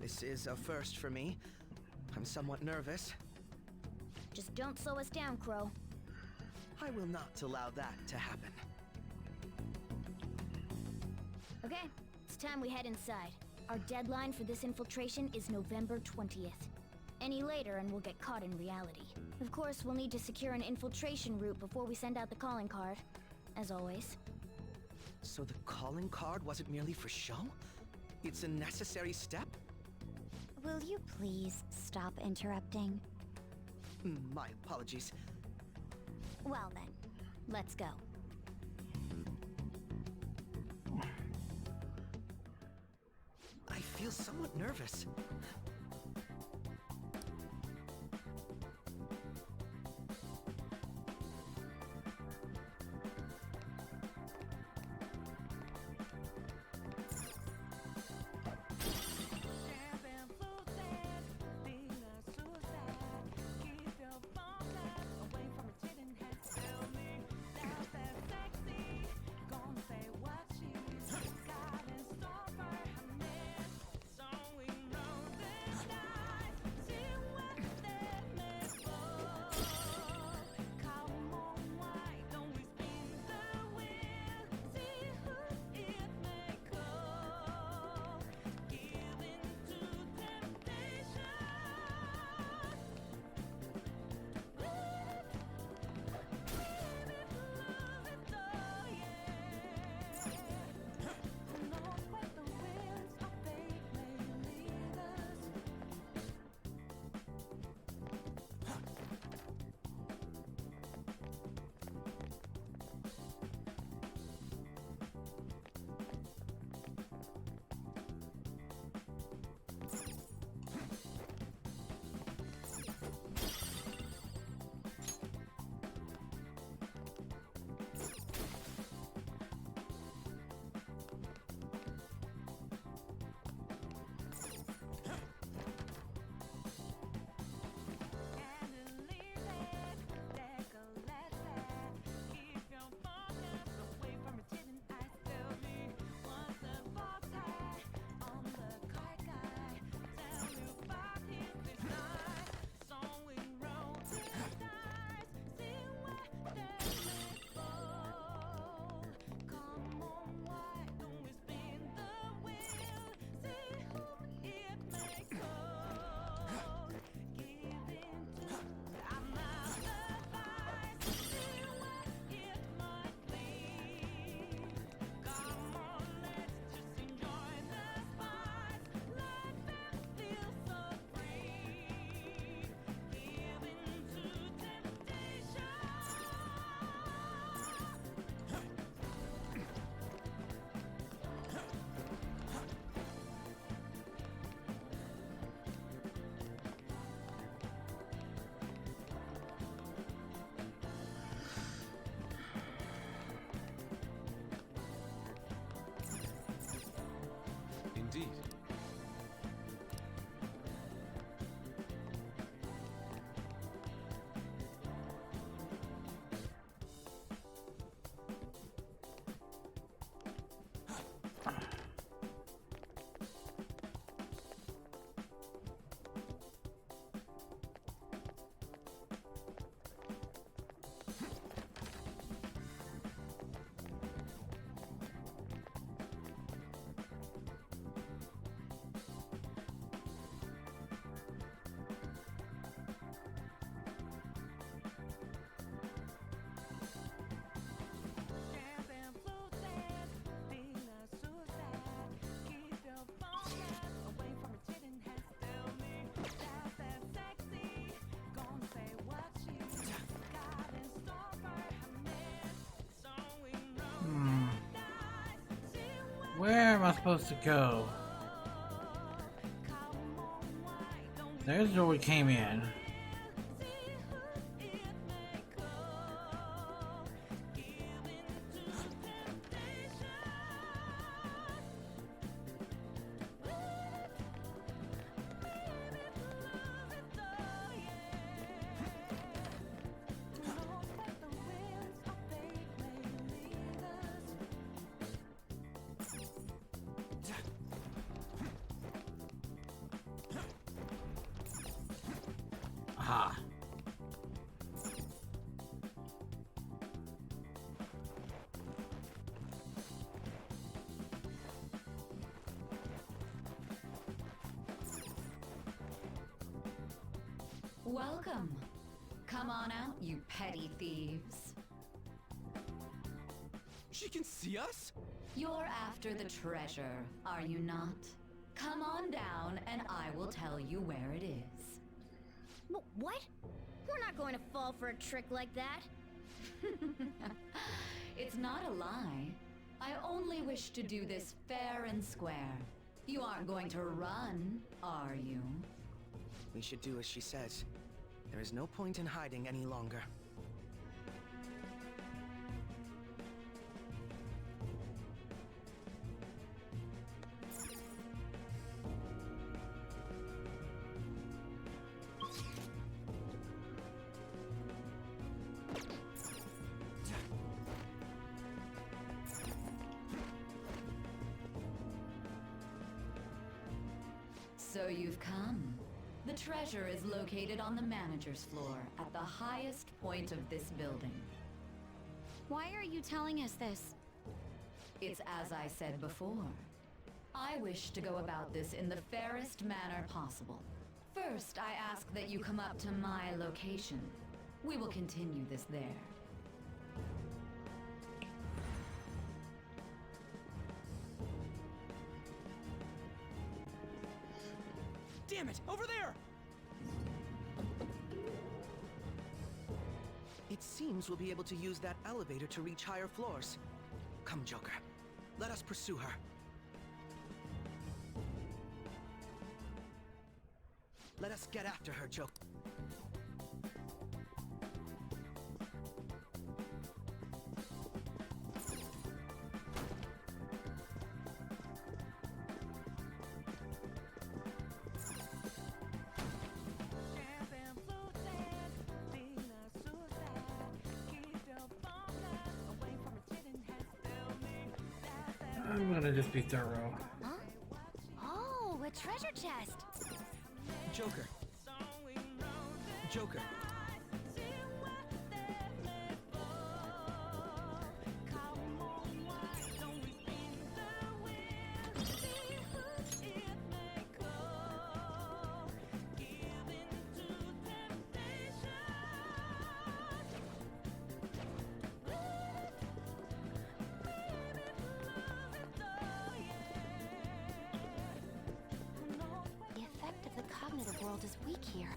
This is a first for me. I'm somewhat nervous. Just don't slow us down, Crow. I will not allow that to happen. Okay, it's time we head inside. Our deadline for this infiltration is November 20th. Any later and we'll get caught in reality. Of course, we'll need to secure an infiltration route before we send out the calling card. As always. So the calling card wasn't merely for show? It's a necessary step? Will you please stop interrupting? My apologies. Well then, let's go. I feel somewhat nervous. Indeed. Where am I supposed to go? There's where we came in. Aha. Welcome. Come on out, you petty thieves. She can see us? You're after the treasure, are you not? Come on down and I will tell you where it is. What? We're not going to fall for a trick like that. It's not a lie. I only wish to do this fair and square. You aren't going to run, are you? We should do as she says. There is no point in hiding any longer. So you've come. The treasure is located on the manager's floor, at the highest point of this building. Why are you telling us this? It's as I said before. I wish to go about this in the fairest manner possible. First, I ask that you come up to my location. We will continue this there. Damn it! Over there! It seems we'll be able to use that elevator to reach higher floors. Come, Joker. Let us pursue her. Let us get after her, Joker. I'm gonna just be thorough. Huh? Oh, a treasure chest. Joker. Joker. The effect of the cognitive world is weak here.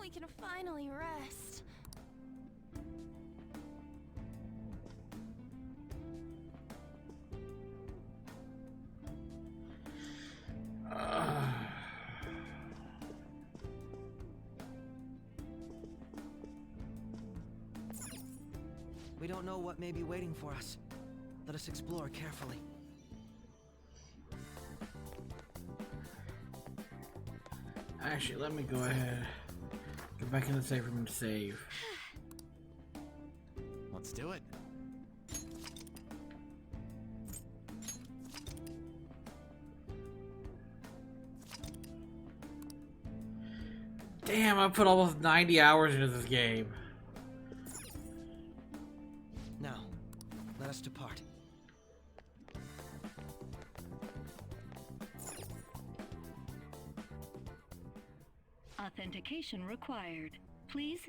We can finally rest. We don't know what may be waiting for us, Let us explore carefully. Actually, let me go ahead. Go back in the safe room and save. Let's do it. Damn, I put almost 90 hours into this game. Now, let us depart. Authentication required. Please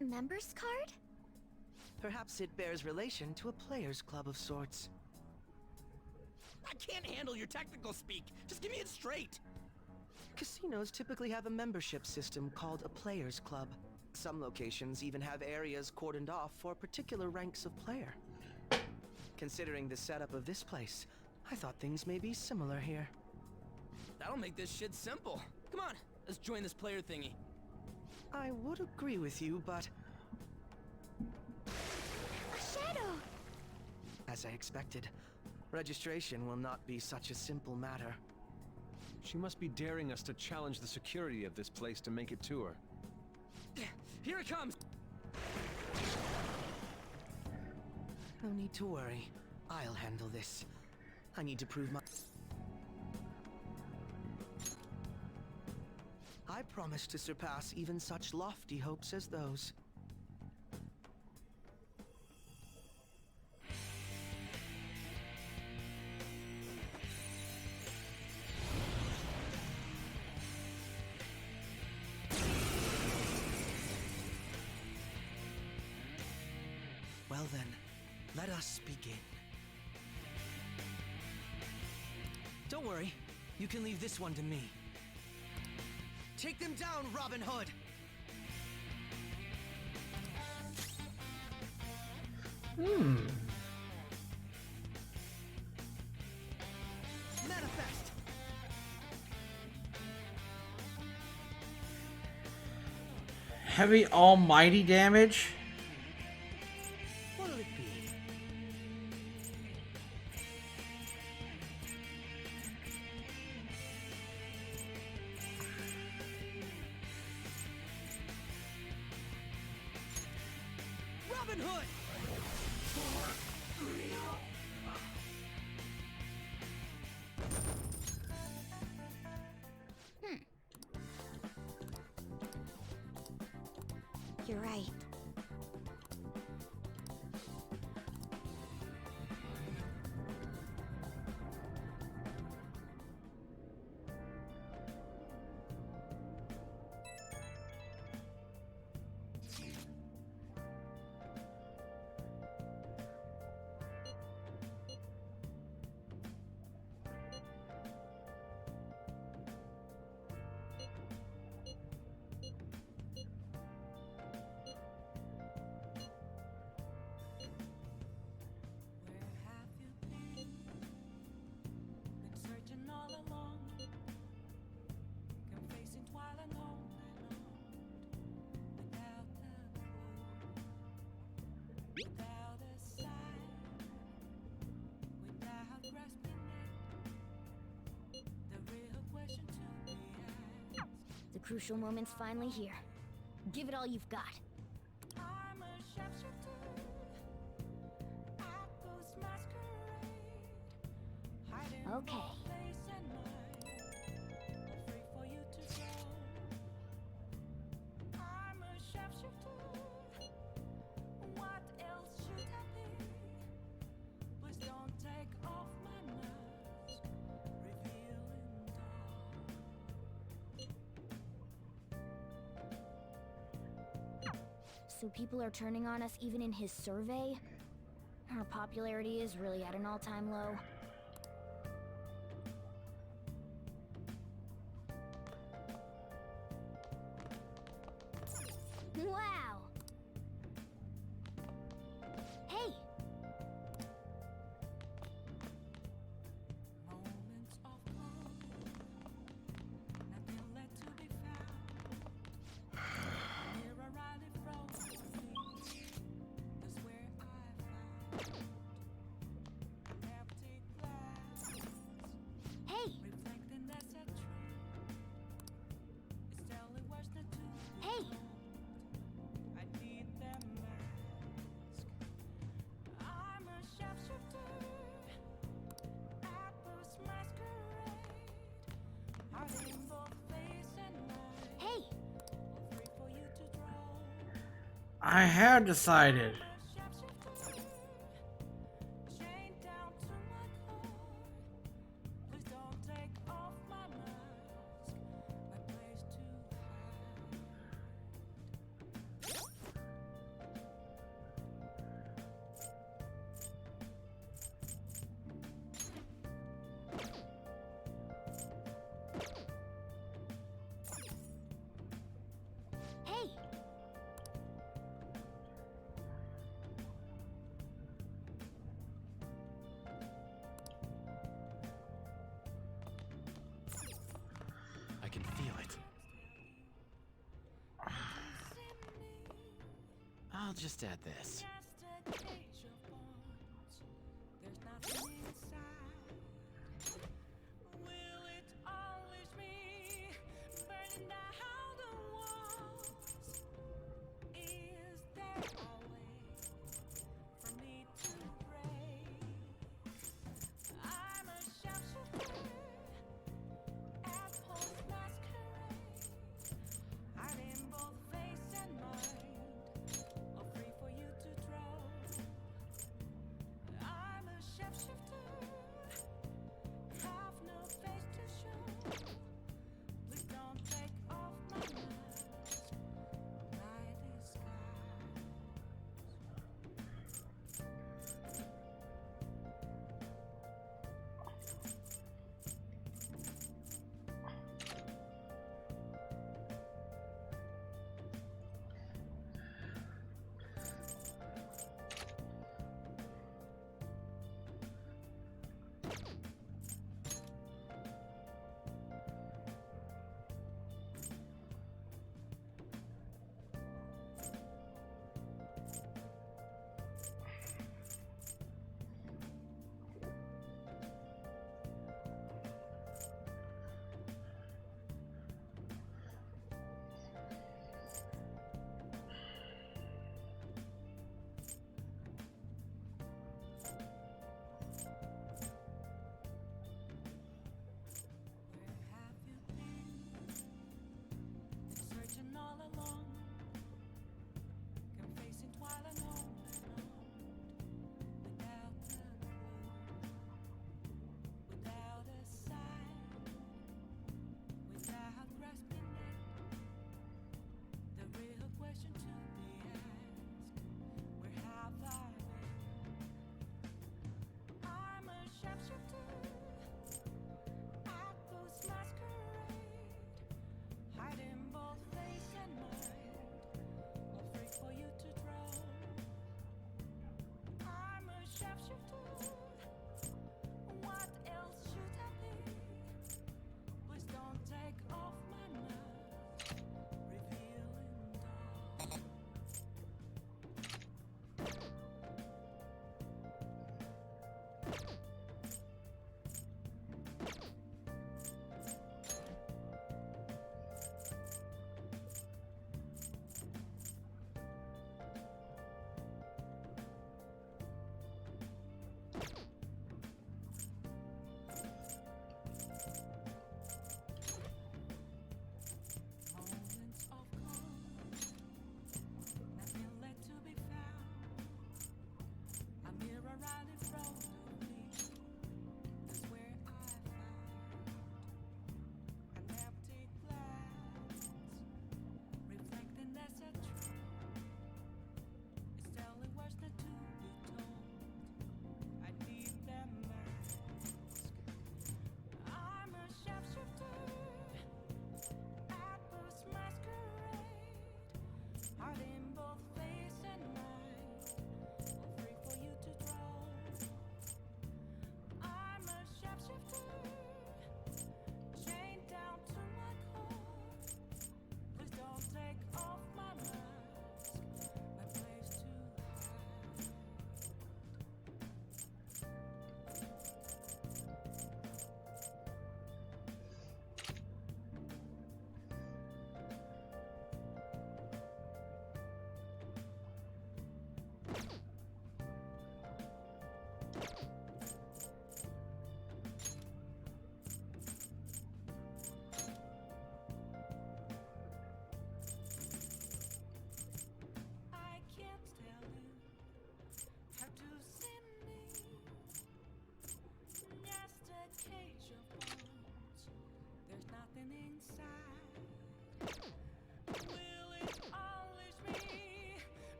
Members card? Perhaps it bears relation to a players' club of sorts. I can't handle your technical speak. Just give me it straight. Casinos typically have a membership system called a players' club. Some locations even have areas cordoned off for particular ranks of player. Considering the setup of this place, I thought things may be similar here. That'll make this shit simple. Come on, let's join this player thingy. I would agree with you, but... A shadow! As I expected, registration will not be such a simple matter. She must be daring us to challenge the security of this place to make it to her. Here it comes! No need to worry. I'll handle this. I need to prove my... I promise to surpass even such lofty hopes as those. Well then, let us begin. Don't worry, you can leave this one to me. Take them down, Robin Hood! Manifest! Heavy almighty damage? What'll it be? Robin Hood! You're right. The crucial moment's finally here. Give it all you've got. Okay. So people are turning on us even in his survey? Our popularity is really at an all-time low. Wow! Hey! I have decided. Hey! I can feel it. I'll just add this.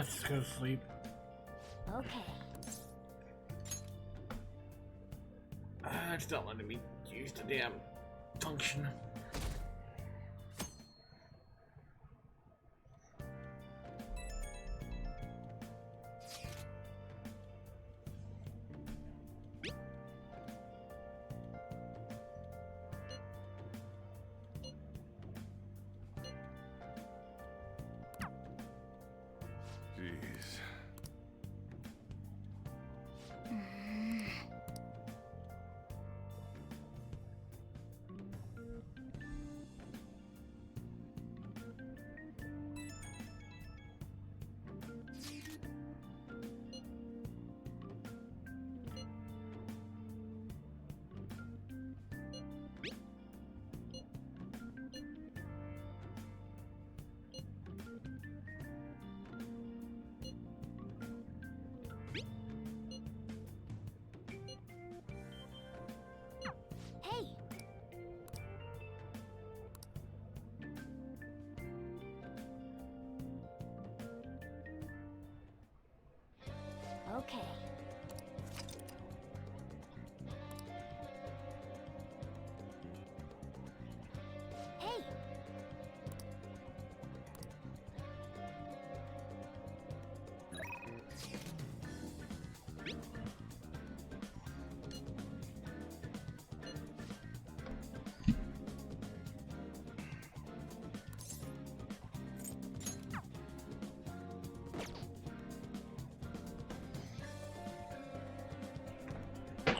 let's just go to sleep. Okay. It's not letting me use the damn function. Jeez. Hey! Okay. Hey!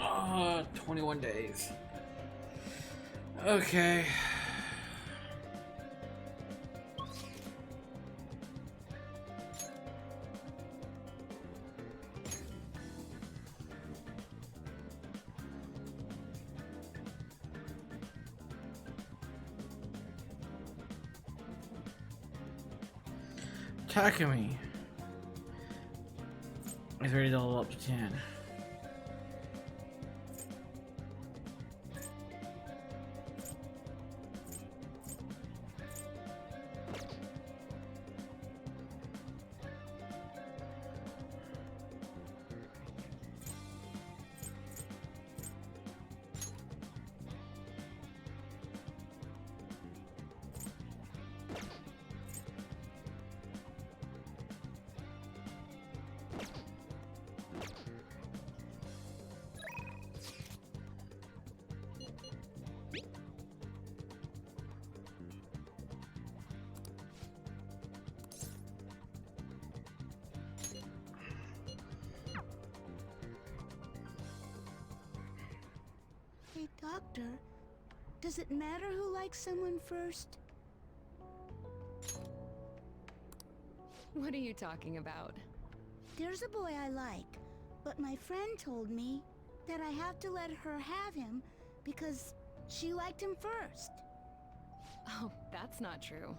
Ah, 21 days. Okay. Takumi is ready to level up to 10. Hey, Doctor, does it matter who likes someone first? What are you talking about? There's a boy I like, but my friend told me that I have to let her have him because she liked him first. Oh, that's not true.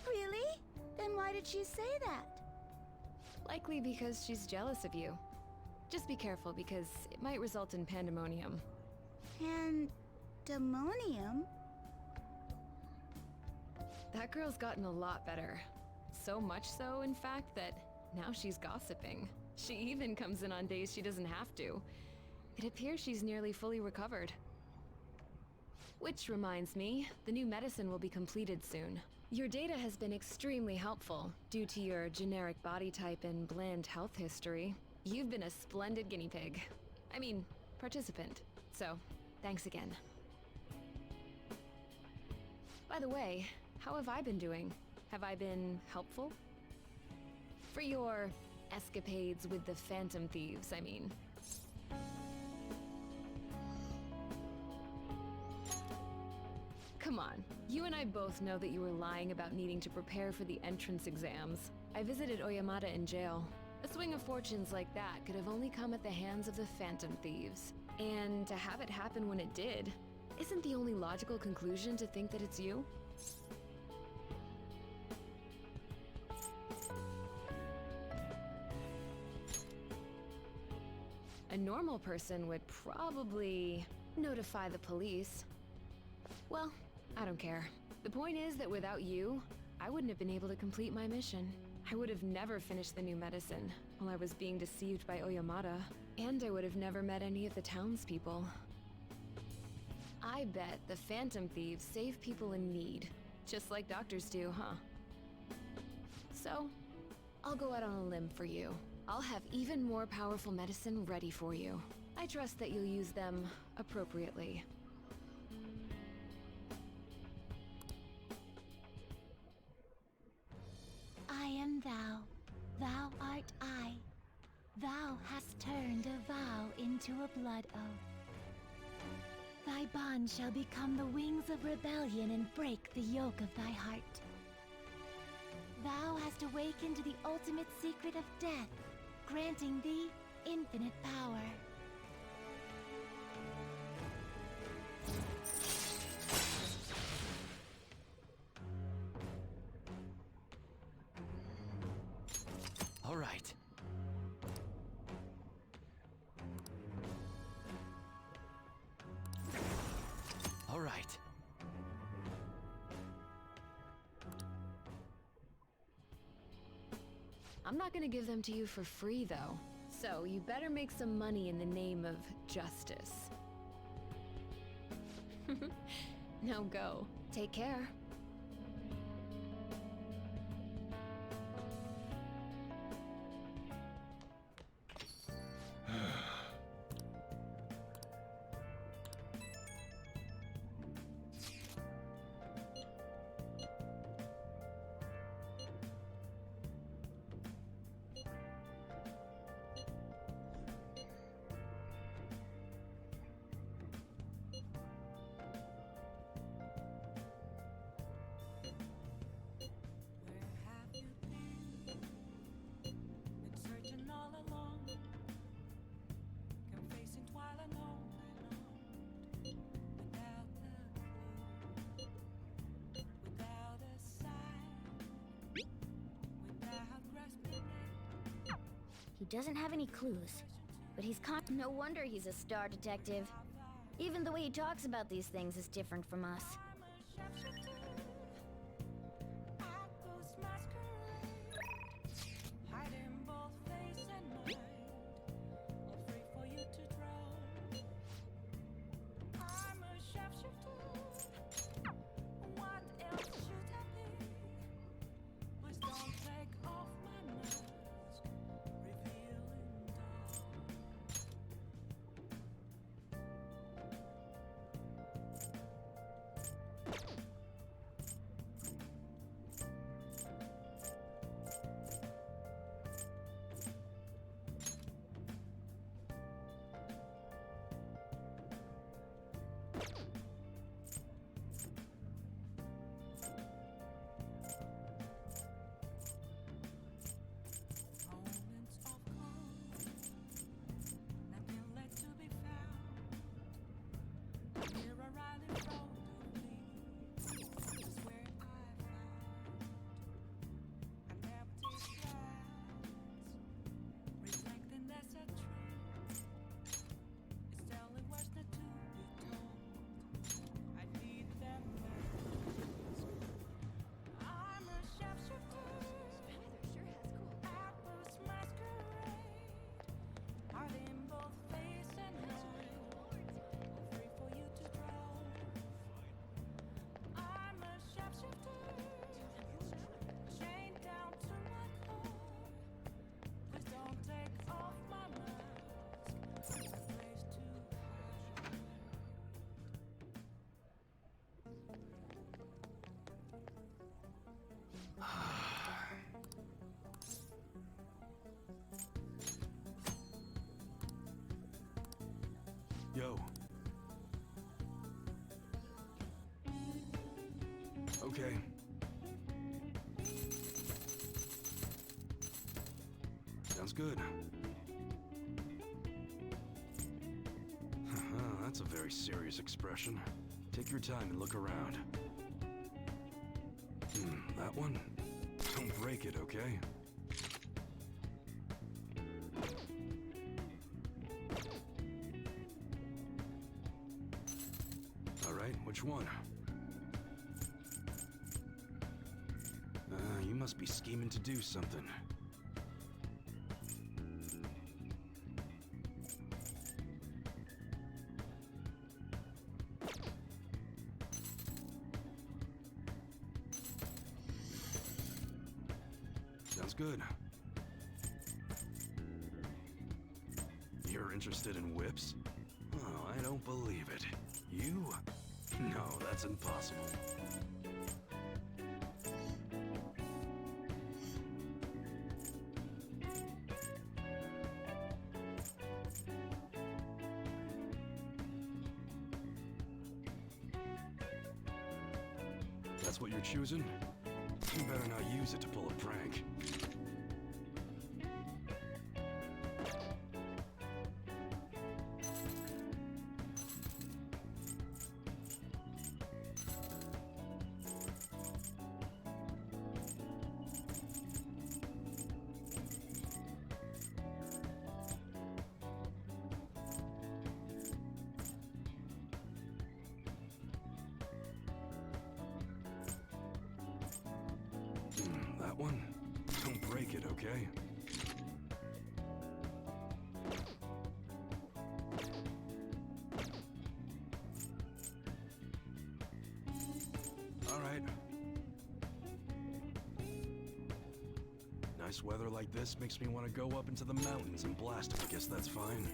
Really? Then why did she say that? Likely because she's jealous of you. Just be careful because it might result in pandemonium. Pandemonium? That girl's gotten a lot better. So much so, in fact, that now she's gossiping. She even comes in on days she doesn't have to. It appears she's nearly fully recovered. Which reminds me, the new medicine will be completed soon. Your data has been extremely helpful due to your generic body type and bland health history. You've been a splendid guinea pig. I mean, participant. So, thanks again. By the way, how have I been doing? Have I been helpful? For your escapades with the Phantom Thieves, I mean. Come on, you and I both know that you were lying about needing to prepare for the entrance exams. I visited Oyamada in jail. A swing of fortunes like that could have only come at the hands of the Phantom Thieves. And to have it happen when it did, isn't the only logical conclusion to think that it's you? A normal person would probably notify the police. Well, I don't care. The point is that without you, I wouldn't have been able to complete my mission. I would have never finished the new medicine while I was being deceived by Oyamata, and I would have never met any of the townspeople. I bet the Phantom Thieves save people in need, just like doctors do, huh? So, I'll go out on a limb for you. I'll have even more powerful medicine ready for you. I trust that you'll use them appropriately. I am thou, thou art I. Thou hast turned a vow into a blood oath. Thy bond shall become the wings of rebellion and break the yoke of thy heart. Thou hast awakened to the ultimate secret of death, granting thee infinite power. All right. All right. I'm not gonna give them to you for free, though. So you better make some money in the name of justice. Now go. Take care. He doesn't have any clues, but he's no wonder he's a star detective. Even the way he talks about these things is different from us. Yo. Okay. Sounds good. That's a very serious expression. Take your time and look around. That one? Don't break it, okay? All right, which one? must be scheming to do something. Sounds good. You're interested in whips? Oh, I don't believe it. You? No, that's impossible. That's what you're choosing? You better not use it to pull a prank. That one? Don't break it, okay? Alright. Nice weather like this makes me want to go up into the mountains and blast it. I guess that's fine.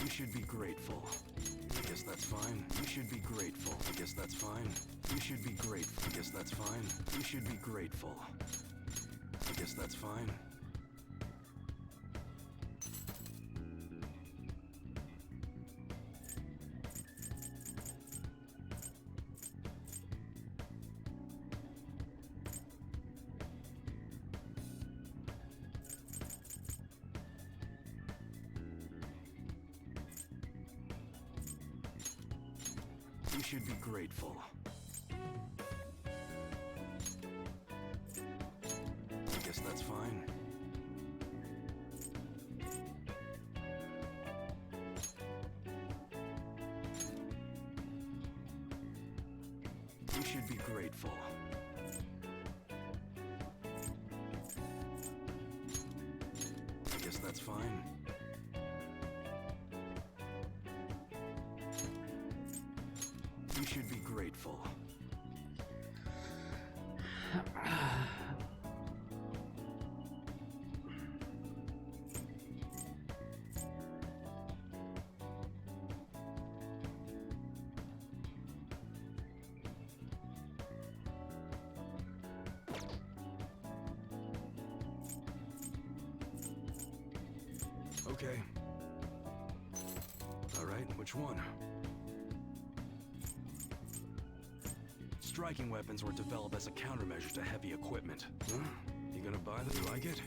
You should be grateful. I guess that's fine. You should be grateful. I guess that's fine. You should be grateful. I guess that's fine. You should be grateful. I guess that's fine. You should be grateful. I guess that's fine. You should be grateful. I guess that's fine. You should be grateful. Okay. All right, which one? Striking weapons were developed as a countermeasure to heavy equipment. Huh? You gonna buy them? You like it?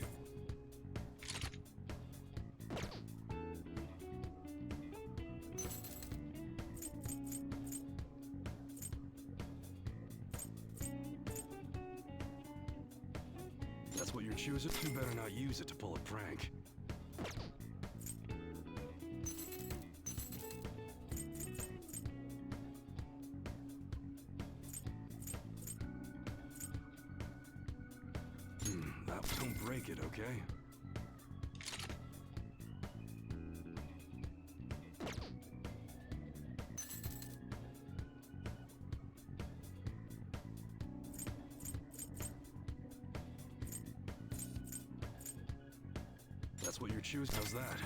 That's what you're choosing? You better not use it to pull a prank. Don't break it, okay? That's what you're choosing. How's that?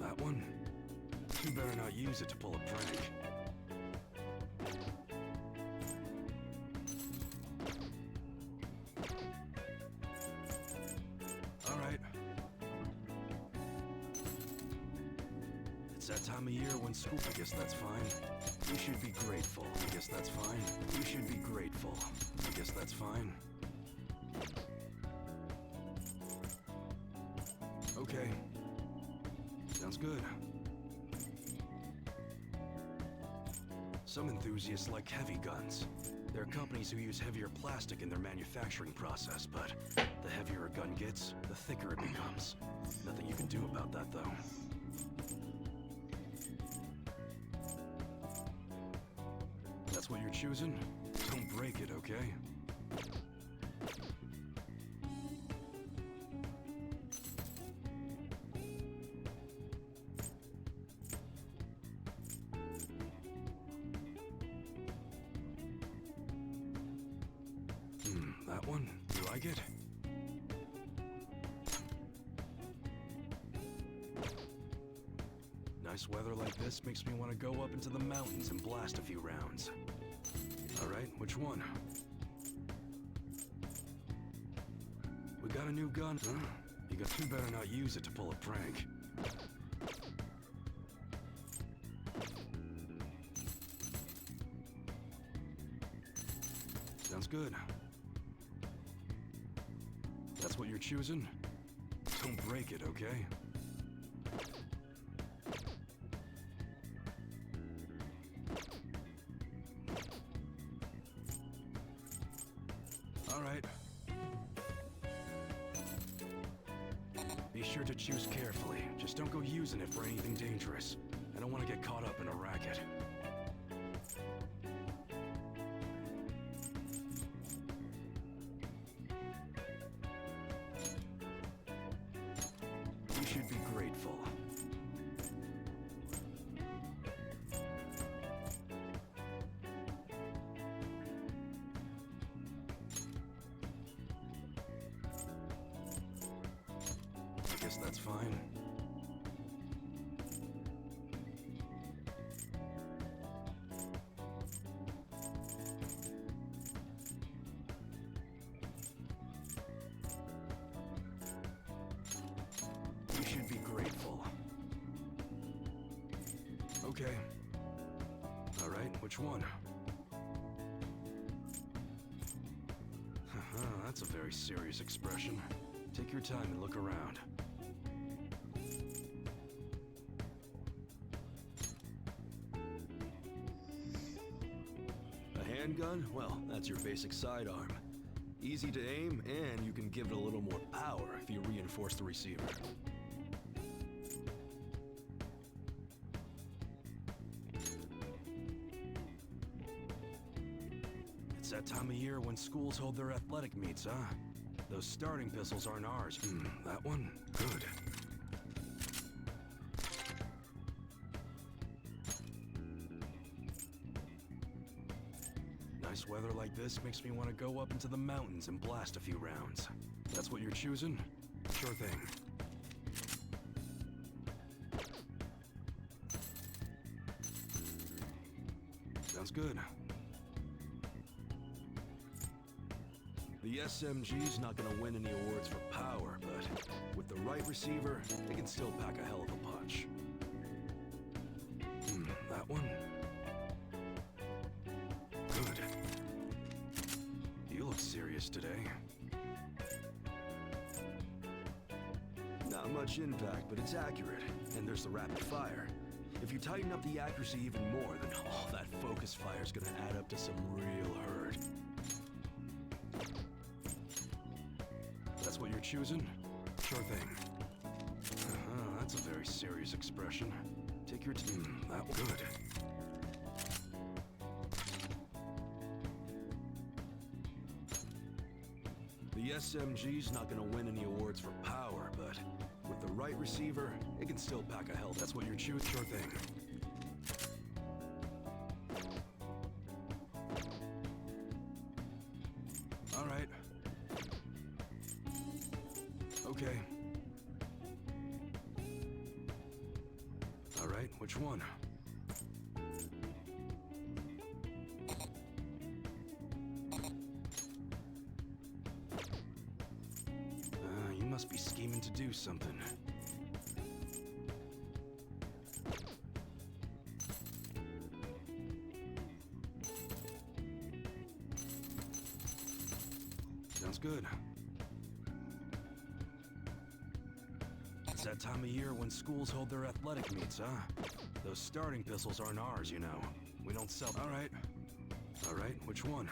That one? You better not use it to pull a prank. Alright. It's that time of year when school... I guess that's fine. You should be grateful. I guess that's fine. You should be grateful. I guess that's fine. Okay. Sounds good. Some enthusiasts like heavy guns. There are companies who use heavier plastic in their manufacturing process, but the heavier a gun gets, the thicker it becomes. Nothing you can do about that, though. That's what you're choosing? Don't break it, okay? That one? You like it? Nice weather like this makes me want to go up into the mountains and blast a few rounds. Alright, which one? We got a new gun, huh? You better not use it to pull a prank. Sounds good. That's what you're choosing? Don't break it, okay? All right. Be sure to choose carefully. Just don't go using it for anything dangerous. I don't want to get caught up in a racket. You should be grateful. I guess that's fine. You should be grateful. Okay. All right, which one? Haha, that's a very serious expression. Take your time and look around. A handgun? Well, that's your basic sidearm. Easy to aim, and you can give it a little more power if you reinforce the receiver. It's that time of year when schools hold their athletic meets, huh? Those starting pistols aren't ours. That one? Good. Nice weather like this makes me want to go up into the mountains and blast a few rounds. That's what you're choosing? Sure thing. Sounds good. The SMG's not gonna win any awards for power, but with the right receiver, they can still pack a hell of a punch. That one? Good. You look serious today. Not much impact, but it's accurate. And there's the rapid fire. If you tighten up the accuracy even more, then all that focus fire's gonna add up to some real hurt. That's what you're choosing? Sure thing. That's a very serious expression. Take your time. That good. The SMG's not gonna win any awards for power, but with the right receiver, it can still pack a hell. That's what you're choosing? Sure thing. All right. Okay. All right, which one? You must be scheming to do something. Sounds good. It's that that time of year when schools hold their athletic meets, huh? Those starting pistols aren't ours, you know. We don't sell... Alright. Alright, which one?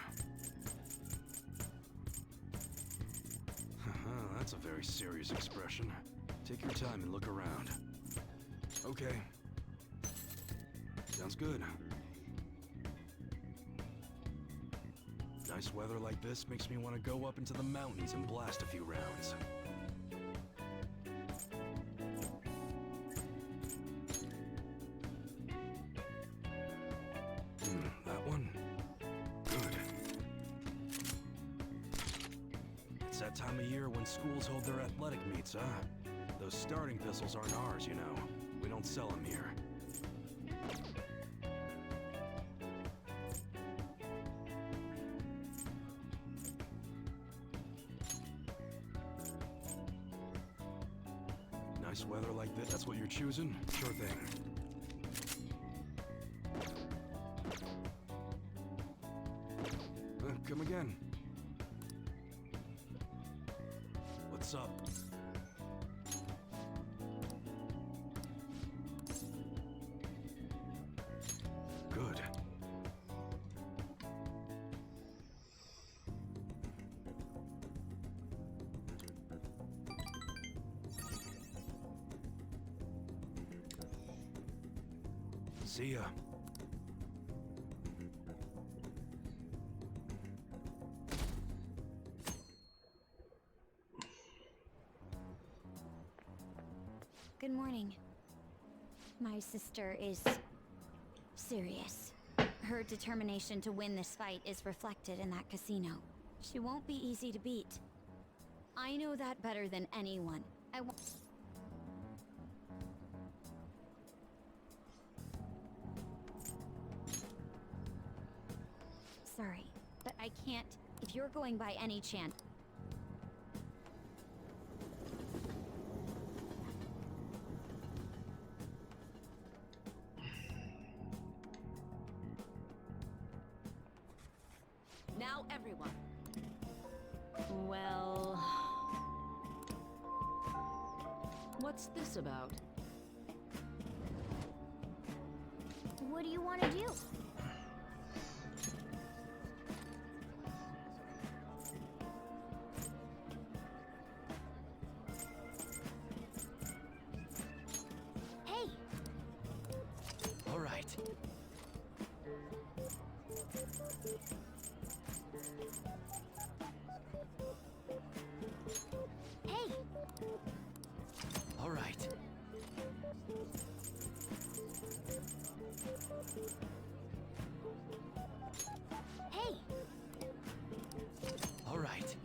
That's a very serious expression. Take your time and look around. Okay. Sounds good. Nice weather like this makes me want to go up into the mountains and blast a few rounds. That one? Good. It's that time of year when schools hold their athletic meets, huh? Those starting pistols aren't ours, you know. We don't sell them here. Nice weather like this, that's what you're choosing? Sure thing. Come again. What's up? Good. See ya. Good morning. My sister is serious. Her determination to win this fight is reflected in that casino. She won't be easy to beat. I know that better than anyone. Sorry, but I can't. If you're going by any chance... Now everyone. Well... What's this about? What do you want to do? Hey! All right. Hey! All right. Hey! All right.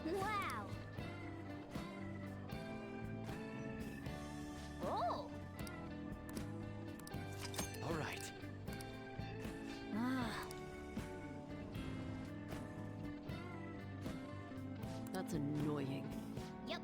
Wow! Oh! All right. Ah. That's annoying. Yep.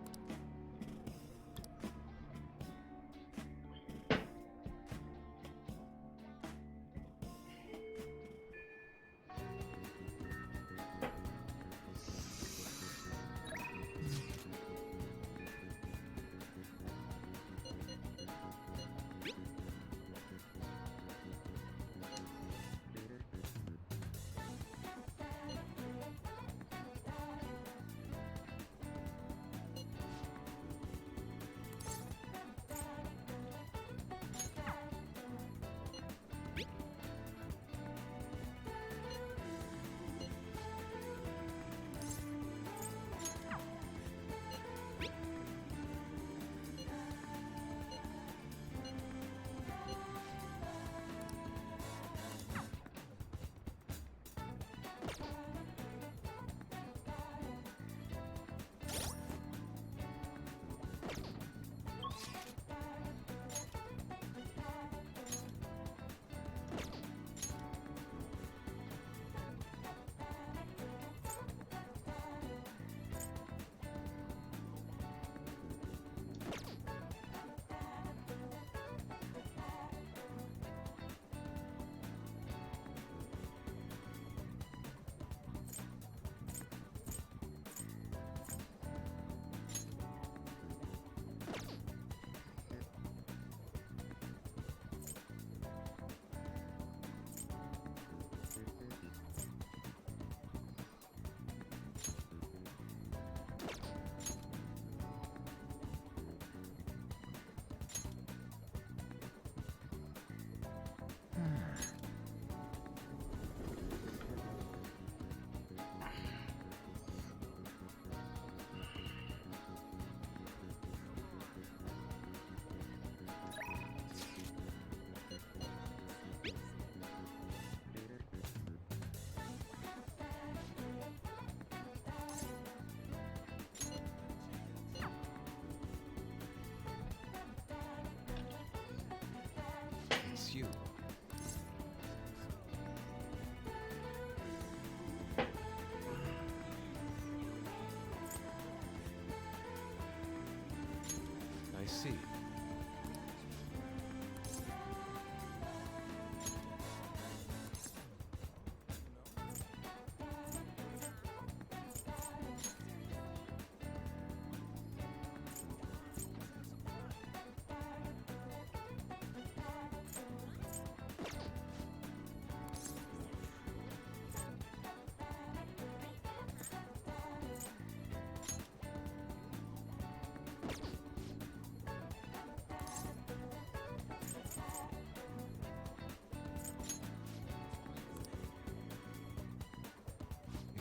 see.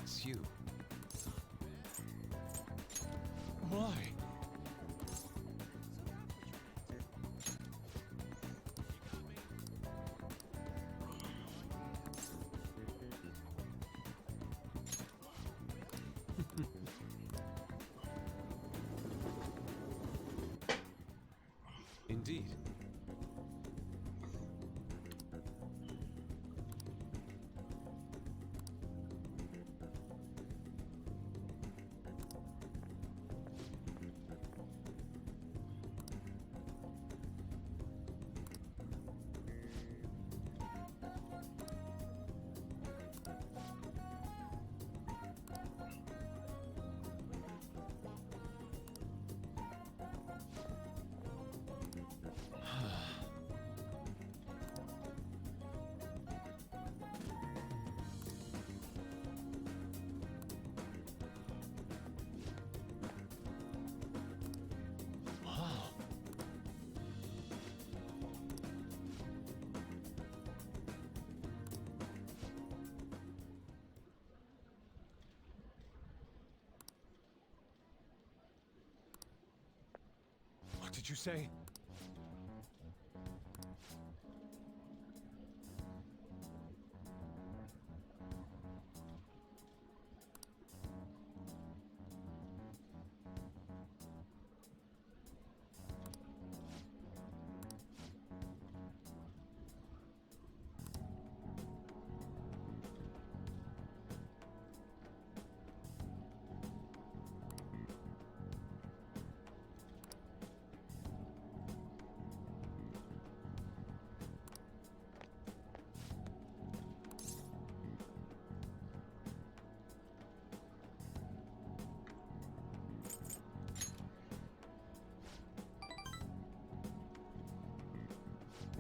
It's you. Why? Indeed. What did you say?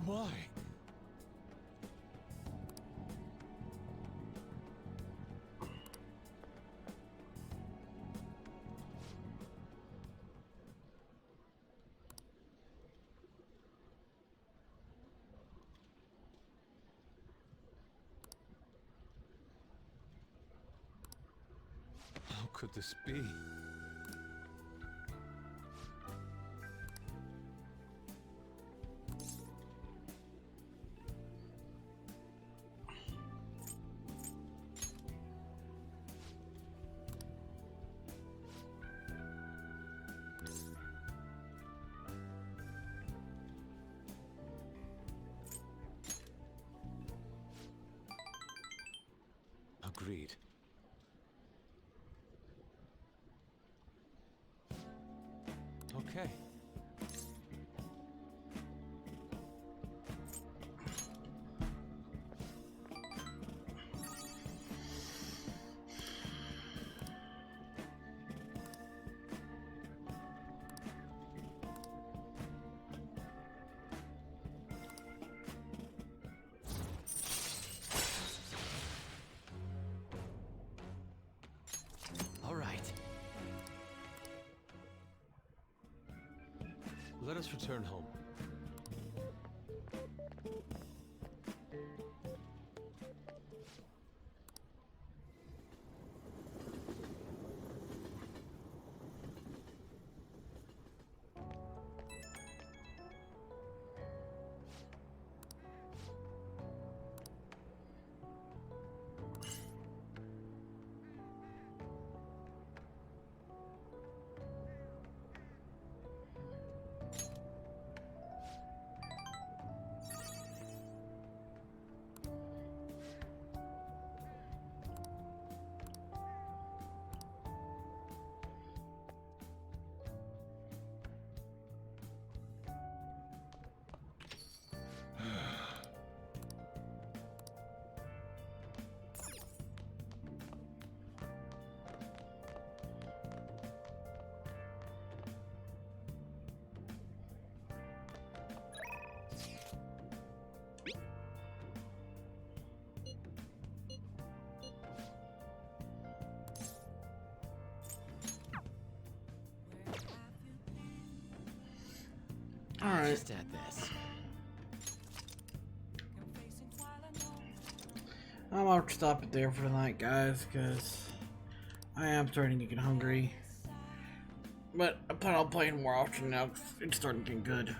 Why? How could this be? Agreed. Okay. All right. Let us return home. Alright. Just at this. I'm gonna stop it there for tonight, guys, because I am starting to get hungry. But I plan on playing more often now, because it's starting to get good.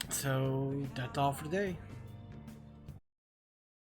So, that's all for today.